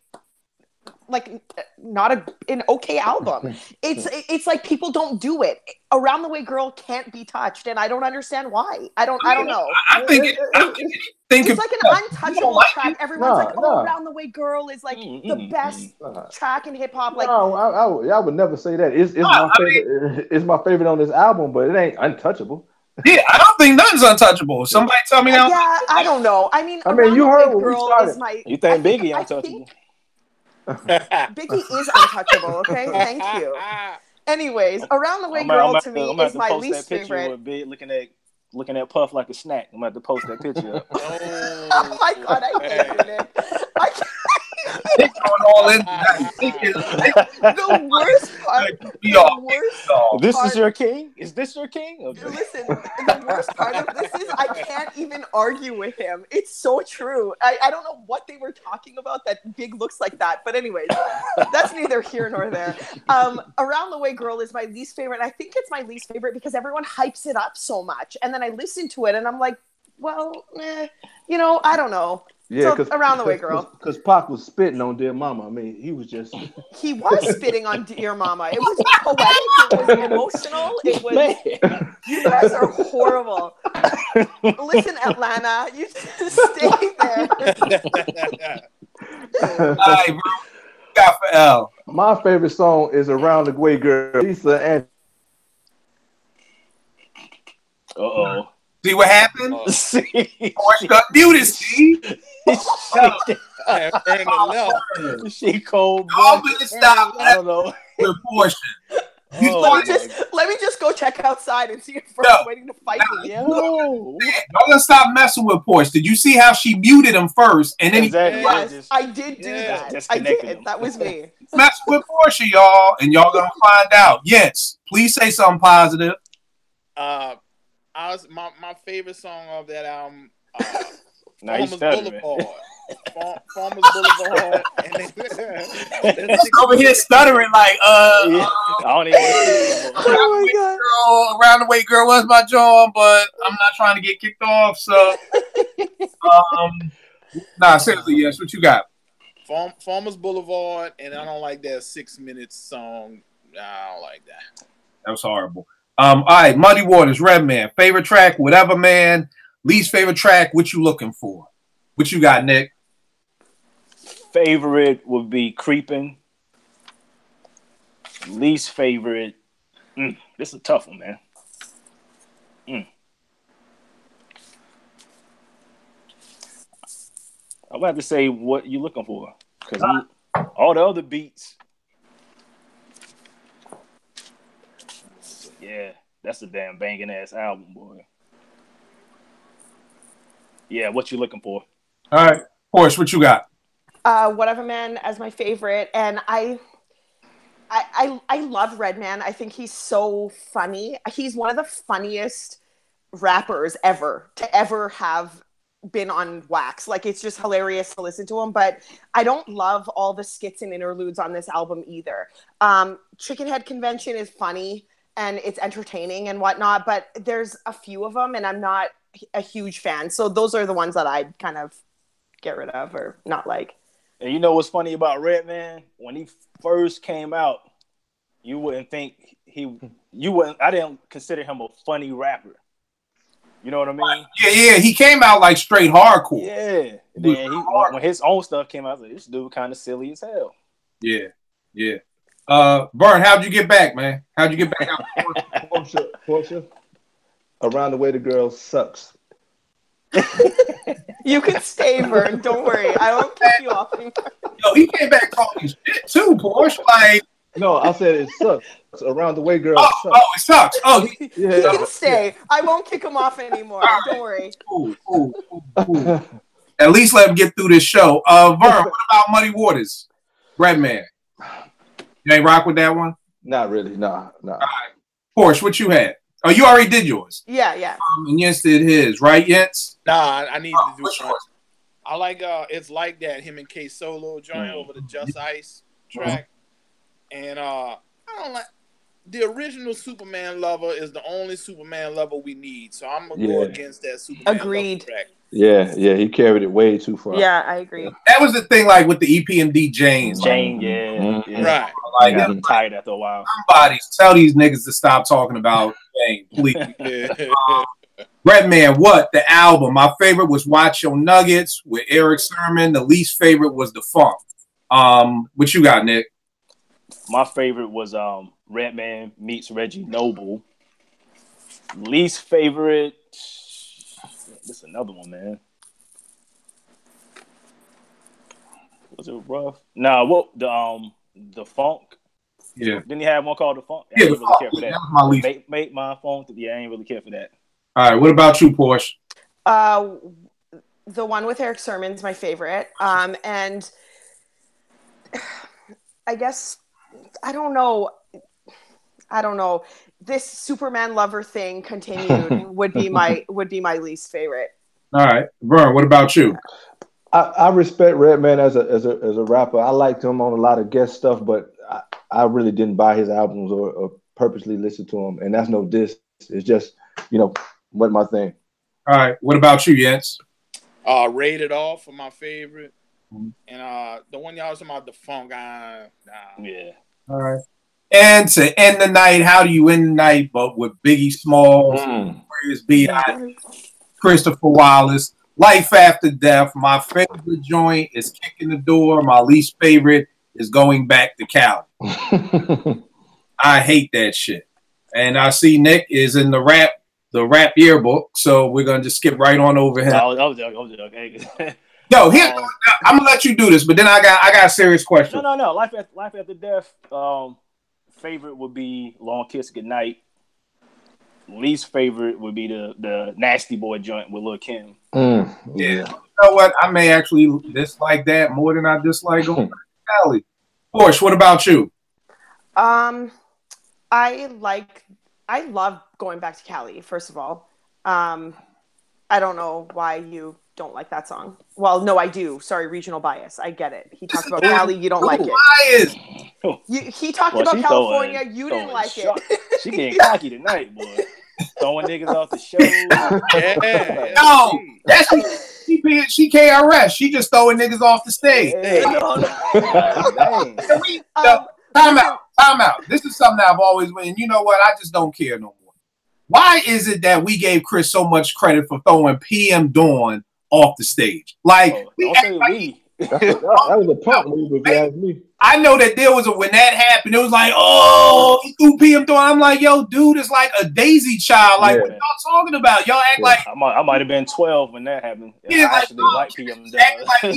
like not an okay album. It's like people don't do it. Around the Way Girl can't be touched, and I don't understand why. I don't know. I think it's like an untouchable track. Everyone's like, Around the Way Girl is like the best track in hip hop. Like, no, I would never say that. It's my favorite. It's my favorite on this album, but it ain't untouchable. Yeah, I don't think nothing's untouchable. Somebody tell me now. Yeah, I don't know. I mean, you heard what we started. You think Biggie untouchable? Biggie is untouchable, okay? Thank you. Anyways, Around the Way Girl to me is my least favorite. Looking at Puff like a snack. I'm about to post that picture up. Oh my God, I hated it. The worst part. This is your king? Is this your king? Okay. Listen, the worst part of this is I can't even argue with him. It's so true. I don't know what they were talking about that Big looks like that. But anyways, that's neither here nor there. Around the Way Girl is my least favorite. I think it's my least favorite because everyone hypes it up so much. And then I listen to it and I'm like, well, I don't know. Yeah, so Around the Way Girl. Because Pac was spitting on Dear Mama. I mean, he was spitting on Dear Mama. It was poetic. It was emotional. It was. You guys are horrible. Listen, Atlanta, you just stay there. All right, bro. Got for L. My favorite song is Around the Way Girl. Lisa and. Uh-oh. See what happened? Porsche got muted, Steve. She cold. All but stop. I don't know. With Porsche. Let me just go check outside and see if Vern's waiting to fight me. Y'all gonna stop messing with Porsche. Did you see how she muted him first, and then yes, I did do that. I did. That was me. Mess with Porsche, y'all, and y'all gonna find out. Yes, please say something positive. My favorite song of that album. Farmers Boulevard. Farmers Boulevard. Over here stuttering like I don't even oh my God. Girl, Around the Way Girl was my job, but I'm not trying to get kicked off. So nah, seriously, yes, what you got? Farmers Boulevard, and I don't like that 6 minute song. I don't like that. That was horrible. All right, Muddy Waters, Redman, favorite track, whatever man. Least favorite track, what you looking for? What you got, Nick? Favorite would be Creeping. Least favorite, this is a tough one, man. I would have to say what you looking for, because all the other beats. Yeah, that's a damn banging ass album, boy. Yeah, what you looking for? All right, Porsche, what you got? Whatever Man as my favorite, and I love Redman. I think he's so funny. He's one of the funniest rappers ever to ever have been on wax. Like, it's just hilarious to listen to him, but I don't love all the skits and interludes on this album either. Chicken Head Convention is funny and it's entertaining and whatnot, but there's a few of them and I'm not a huge fan. So those are the ones that I'd kind of get rid of or not like. And you know what's funny about Redman? When he first came out, you wouldn't think I didn't consider him a funny rapper. You know what I mean? Yeah. He came out like straight hardcore. Yeah. Then when his own stuff came out, I was like, this dude kind of silly as hell. Yeah. Vern, how'd you get back, man? How'd you get back out? Porsche. Around the Way the Girl sucks. You can stay, Vern. Don't worry. I won't kick you off anymore. Yo, he came back talking shit too, Porsche. Like, no, I said it sucks. Around the Way Girl sucks. Oh, it sucks. Oh, he can stay. I won't kick him off anymore. Right. Don't worry. Cool. At least let him get through this show. Vern, what about Muddy Waters? Redman. You ain't rock with that one? Not really. Nah. All right. Porsche, what you had? Oh, you already did yours. Yeah. And Jens did his, right, Jens? Nah, I need to do it. I like It's Like That, him and K Solo joint over the Just Ice track. And I don't like the original Superman Lover is the only Superman Lover we need. So I'm gonna go against that Superman Agreed. Lover track. Yeah, he carried it way too far. Yeah, I agree. That was the thing, like with the EPMD James. Yeah. Right. Like, I'm tired after a while. Somebody tell these niggas to stop talking about James, please. Redman, what? The album. My favorite was Watch Your Nuggets with Eric Sermon. The least favorite was The Funk. What you got, Nick? My favorite was Redman meets Reggie Noble. Least favorite. This is another one, man. Was it rough? Nah, what the Funk? Yeah. Didn't he have one called The Funk? Yeah, I didn't really care for that. That was my least. Make my phone. Yeah, I ain't really care for that. All right, what about you, Porsche? The one with Eric Sermon's my favorite. And I guess I don't know. This Superman Lover thing continued would be my least favorite. All right, Vern, what about you? I respect Redman as a rapper. I liked him on a lot of guest stuff, but I really didn't buy his albums or purposely listen to him. And that's no diss. It's just, wasn't my thing. All right, what about you, Jens? Rated Off for my favorite. And the one y'all was talking about, The Funk. Yeah. All right. And to end the night, how do you end the night? But with Biggie Smalls, Notorious B.I., Christopher Wallace, Life After Death. My favorite joint is Kicking the Door. My least favorite is Going Back to Cali. I hate that shit. And I see Nick is in the rap yearbook, so we're gonna just skip right on over him. I was joking. Yo, here I'm gonna let you do this, but then I got a serious question. No. Life After Death. favorite would be Long Kiss Goodnight. Least favorite would be the Nasty Boy joint with Lil' Kim. Yeah. You know what? I may actually dislike that more than I dislike going back to Cali. Porsche, what about you? I love going back to Cali, first of all. I don't know why you don't like that song. Well, no, I do. Sorry, regional bias. I get it. He talked about Cali, you don't like it. He talked about California, you didn't like it. She getting cocky tonight, boy. Throwing niggas off the show. Yeah. No, she KRS. She just throwing niggas off the stage. Time out. This is something I've always and you know what? I just don't care no more. Why is it that we gave Chris so much credit for throwing PM Dawn off the stage? Like, that was a punk move, if you ask me. I know that there was when that happened, it was like, oh, he threw PM Dawn. I'm like, yo, dude, it's like a daisy child. Like, what y'all talking about? Y'all act like I might have been 12 when that happened. Yeah, I actually like PM Dawn.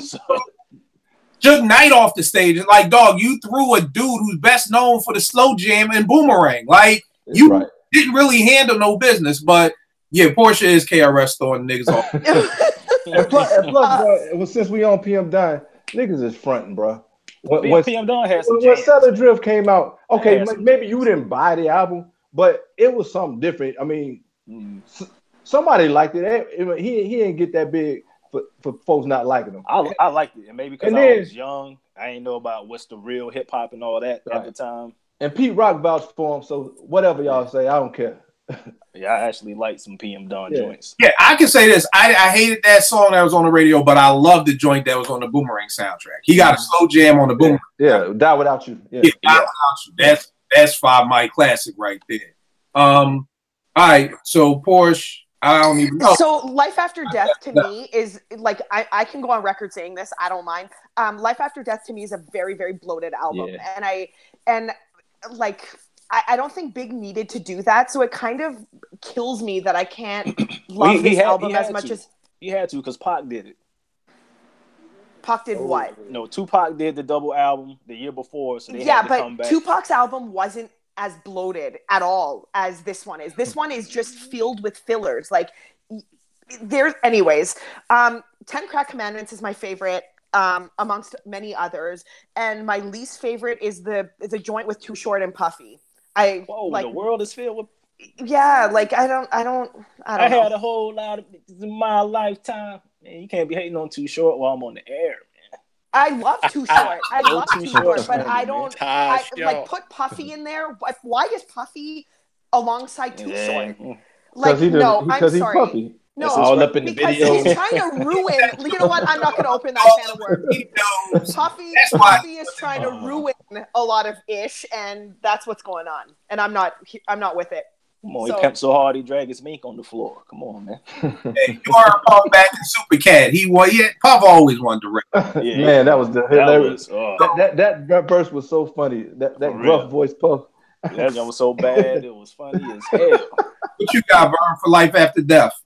Suge Knight off the stage. And like, dog, you threw a dude who's best known for the slow jam and Boomerang. Like, you didn't really handle no business. But yeah, Portia is KRS throwing niggas off. and plus, bro, since we on PM Dawn, niggas is fronting, bro. PM Dawn has some when Southern Drift came out, okay, maybe you didn't buy the album, but it was something different. I mean, somebody liked it. He didn't get that big for folks not liking him. I liked it, and maybe because I was young, I didn't know about what's the real hip hop and all that at the time. And Pete Rock vouched for him, so whatever y'all say, I don't care. Yeah, I actually like some PM Dawn joints. Yeah, I can say this. I hated that song that was on the radio, but I loved the joint that was on the Boomerang soundtrack. He got a slow jam on the Boomerang. Yeah, Die Without You. Yeah, Die Without You. That's 5 Mike classic right there. All right, so Porsche, I don't even know. So Life After Death to me is like I can go on record saying this. I don't mind. Life After Death to me is a very, very bloated album, and I don't think Big needed to do that, so it kind of kills me that I can't love this album as much as he had to because Pac did it. Pac did what? No, Tupac did the double album the year before, so they had to but come back. Tupac's album wasn't as bloated at all as this one is. This one is just filled with fillers. Like anyways. 10 Crack Commandments is my favorite. Amongst many others, and my least favorite is the joint with Too Short and Puffy. The world is filled with. Yeah, like I don't I had a whole lot of in my lifetime. Man, you can't be hating on Too Short while I'm on the air, man. I love Too Short. I love Too Short, but I don't. Like put Puffy in there. Why is Puffy alongside Too Short? Like I'm sorry. Puffy. No, all up in the video. He's trying to ruin. You know what? I'm not going to open that can of worms. Puffy is trying to ruin a lot of Ish, and that's what's going on. And I'm not with it. Come on, he pimped so hard he dragged his mink on the floor. Come on, man. Hey, you are Puff back in Super Cat. Puff always wanted to rap. Man, that was hilarious. That verse was so funny. That gruff voice Puff. That was so bad. It was funny as hell. What you got, Vern, for Life After Death?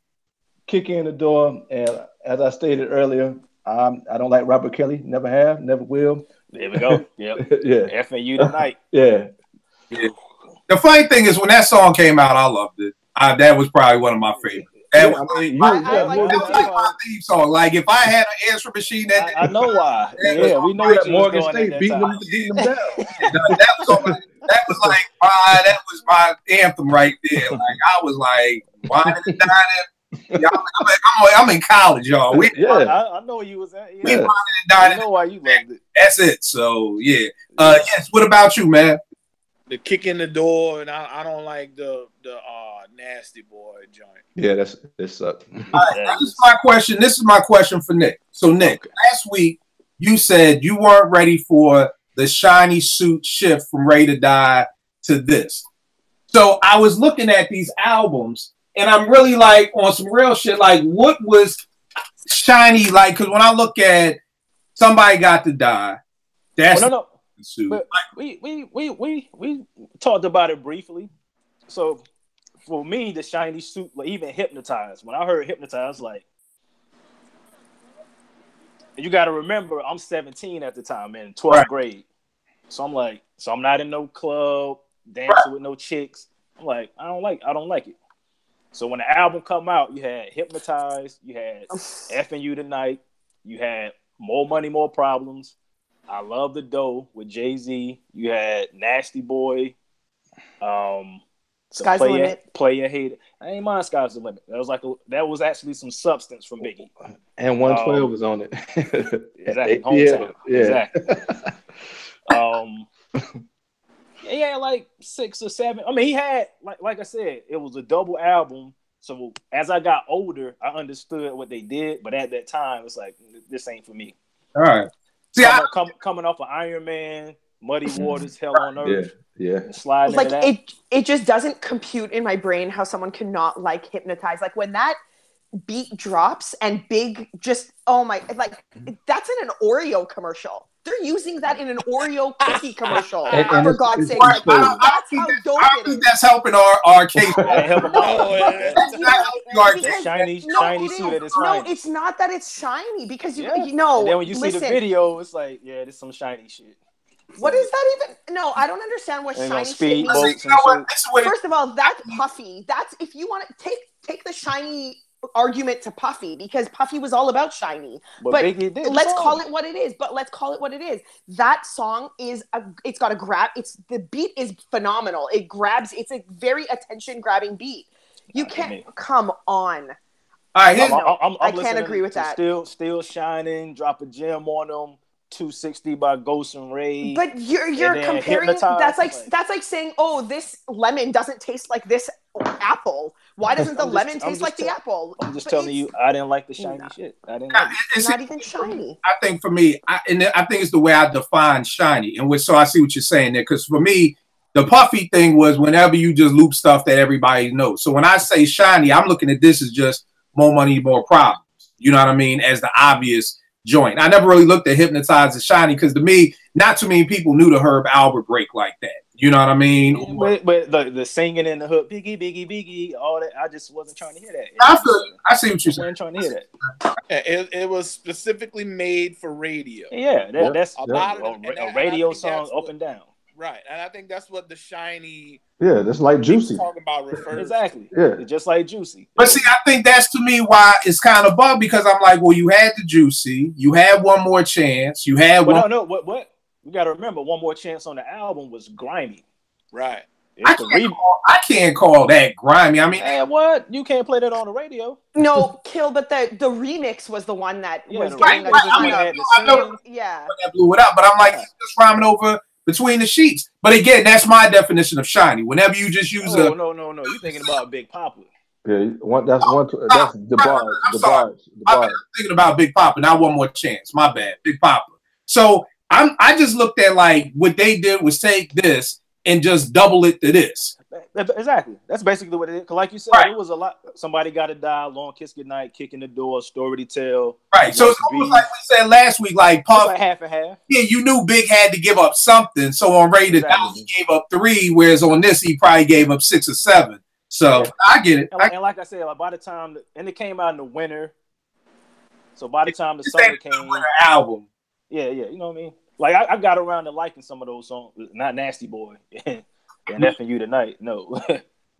Kick in the door, and as I stated earlier, I don't like Robert Kelly. Never have, never will. There we go. Yep. Yeah. Effing you tonight. Yeah. The funny thing is, when that song came out, I loved it. That was probably one of my favorites. That was my theme song. Like if I had an answer machine, I know why. Yeah, we know what Morgan State beating them down. That was like that was my anthem right there. Like I was like, why did it die? I'm in college, y'all. I know where you was at. Yeah. I know why you loved it. That's it. So yeah. Yes. What about you, man? The kick in the door, and I don't like the Nasty Boy joint. Yeah, that sucked. This is my question for Nick. So Nick, last week you said you weren't ready for the shiny suit shift from Ready to Die to this. So I was looking at these albums. And I'm really like on some real shit. Like, what was shiny? Like, because when I look at Somebody Got to Die, that's no. But we talked about it briefly. So for me, the shiny suit, like even Hypnotized. When I heard Hypnotized, like, you got to remember, I'm 17 at the time in 12th grade. So I'm like, I'm not in no club. dancing with no chicks. I'm like, I don't like it. So when the album come out, you had Hypnotized, you had Effing You Tonight, you had More Money, More Problems, I Love the Dough with Jay-Z, you had Nasty Boy, Sky's the Limit. Player Hater. I ain't mind Sky's the Limit. That was actually some substance from Biggie. And 112 was on it. Exactly. Hometown. Yeah. Exactly. Yeah, like 6 or 7. I mean, he had like I said, it was a double album. So as I got older, I understood what they did, but at that time, it's like this ain't for me. All right. See, coming off of Iron Man, Muddy Waters, Hell on Earth, sliding like into that. It just doesn't compute in my brain how someone cannot like Hypnotize. Like when that beat drops and Big just like that's in an Oreo commercial. They're using that in an Oreo cookie commercial. For God's sake, that's how dope I it think is. that's helping our case. Shiny suit at its No, finest. it's not that it's shiny because you And know. then when you see the video, it's like, yeah, this some shiny shit. What is that even? No, I don't understand what And shiny speed shit boats means. and shit. First of all, that's Puffy. That's if you want to take the shiny argument to Puffy because Puffy was all about shiny. But Biggie did let's call it what it is. That song it's got a grab. The beat is phenomenal. It grabs. It's a very attention grabbing beat. You can't come on. All right, I can't agree with that. Still shining. Drop a gem on them. 260 by Ghost and Ray. But you're comparing. That's like saying, oh, this lemon doesn't taste like this apple. Why doesn't the lemon taste like the apple? I'm just telling you, I didn't like the shiny shit. I didn't like it. It's not even shiny. I think for me, I think it's the way I define shiny. And so I see what you're saying there. Because for me, the Puffy thing was whenever you just loop stuff that everybody knows. So when I say shiny, I'm looking at this as just More Money, More Problems. You know what I mean? As the obvious joint. I never really looked at Hypnotized as shiny because to me, not too many people knew the Herb Albert break like that. You know what I mean? But the singing in the hook, Biggie, Biggie, Biggie, all that, I just wasn't trying to hear that. I see what you're saying. I wasn't trying to hear that. It was specifically made for radio. Yeah, that's a lot of a radio song up and down. Right, and I think that's what the shiny. Yeah, that's like Juicy. Talking about refers. Exactly. Yeah, it's just like Juicy. But see, I think that's to me why it's kind of bug because I'm like, well, you had the Juicy, you had One More Chance, you had one. No, what? You got to remember, One More Chance on the album was grimy. Right. I can't call that grimy. I mean, what? You can't play that on the radio. No, but the remix was the one that was getting that blew it up. But I'm like, just rhyming over between the sheets. But again, that's my definition of shiny. Whenever you just use no. You're thinking about Big Papa. Yeah, that's the bars. I'm thinking about Big Papa, not One More Chance. My bad, Big Papa. So I just looked at like what they did was take this and just double it to this. Exactly. That's basically what it is. Cause like you said, It was a lot. Somebody Got to Die, Long Kiss Goodnight, Kicking the Door, Story to Tell. Right. So it's almost like we said last week, like Puff. Like half and half. Yeah, you knew Big had to give up something. So on Ready to Die, he gave up 3, whereas on this, he probably gave up 6 or 7. So I get it. And like I said, like by the time, and it came out in the winter. So by the time the summer came. Winter album. Yeah. You know what I mean? Like I got around to liking some of those songs. Not Nasty Boy. And Effing You Tonight, no.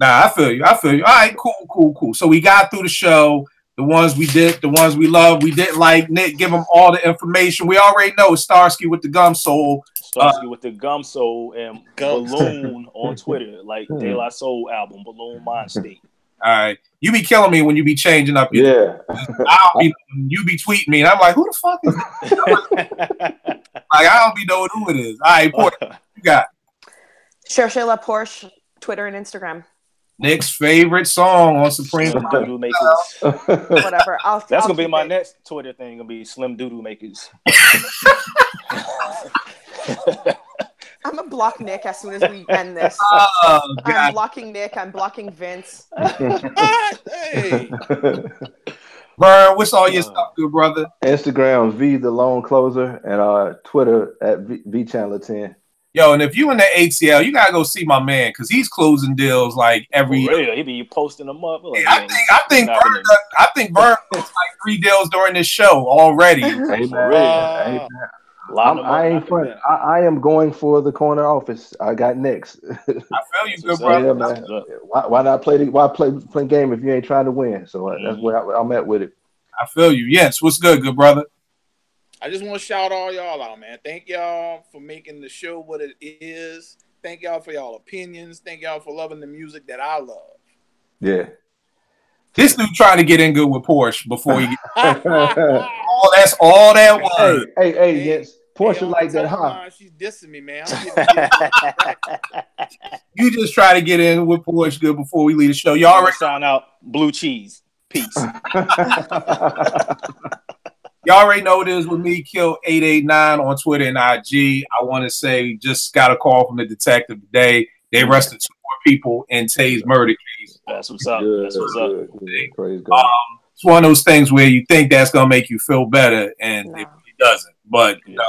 Nah, I feel you. All right, cool. So we got through the show. The ones we did, the ones we love. We didn't like. Nick, give them all the information. We already know Starsky with the Gum Soul. Starsky with the Gum Soul and Balloon on Twitter. Like De La Soul album, Balloon Mind State. All right. You be killing me when you be changing up your you be tweeting me, and I'm like, who the fuck is that? Like, I don't be knowing who it is. All right, Porter, you got Cherchez La Porsche, Twitter and Instagram. Nick's favorite song on Supreme. Slim Doodoo Makers. Whatever. That's gonna be my next Twitter thing. Gonna be Slim Doodoo Makers. I'm gonna block Nick as soon as we end this. I'm blocking Nick. I'm blocking Vince. Hey. Vern, what's all your stuff, good brother? Instagram V the Lone Closer and Twitter at V Chandler 10. Yo, and if you in the ATL, you gotta go see my man because he's closing deals like every year. He be posting them up. Like, yeah, I think Vern does like 3 deals during this show already. Amen. I ain't front. I am going for the corner office. I got next. I feel you, good brother. Yeah, man. Why not play game if you ain't trying to win? So that's where I'm at with it. I feel you. Yes, what's good brother? I just want to shout all y'all out, man. Thank y'all for making the show what it is. Thank y'all for y'all opinions. Thank y'all for loving the music that I love. Yeah. This dude trying to get in good with Porsche before he get that's all that was. Hey, Jens. Porsche like that, huh? She's dissing me, man. You just try to get in with Porsche good before we leave the show. Y'all already sound out blue cheese. Peace. Y'all already know it is with me, Kill889 on Twitter and IG. I want to say, just got a call from the detective today. They arrested 2 more people in Tay's murder case. That's what's up. Good, that's what's up. Praise God. It's one of those things where you think that's going to make you feel better, and it doesn't. But, you know,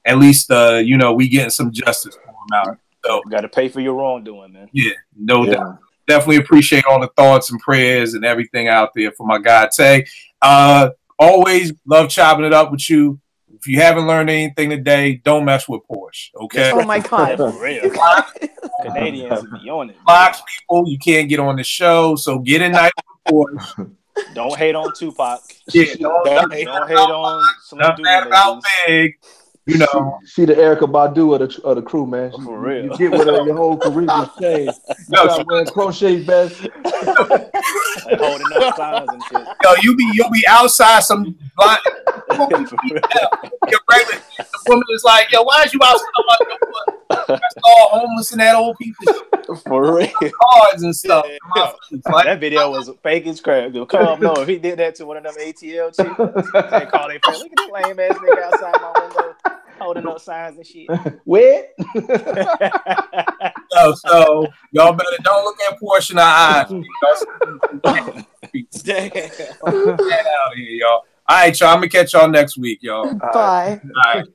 at least, you know, we getting some justice for him out. So, you got to pay for your wrongdoing, man. Yeah, no doubt. Definitely appreciate all the thoughts and prayers and everything out there for my guy, Tay. Always love chopping it up with you. If you haven't learned anything today, don't mess with Porsche, okay? Oh, my God. For real. Canadians be on it. Blocks people, you can't get on the show, so get in nice with Porsche. Don't hate on Tupac. Yeah, don't hate on Slim about Big. You know, she the Erykah Badu of the crew, man. For real. You get with her, your whole career just changed. You start wearing crochet vests. Like holding up signs and shit. Yo, you'll be outside some blind. Your regular, the woman is like, yo, why is you outside? That's all homeless and that old people. For real. Cards and stuff. Yeah. Like, that video was fake as crap. Come no, if he did that to one of them ATL chicks, they call their friend. Look at this lame ass nigga outside my window holding up signs and shit. What? So y'all better don't look at Porsche in the eyes. Get out of here, y'all. All right, y'all. I'm gonna catch y'all next week, y'all. Bye. All right.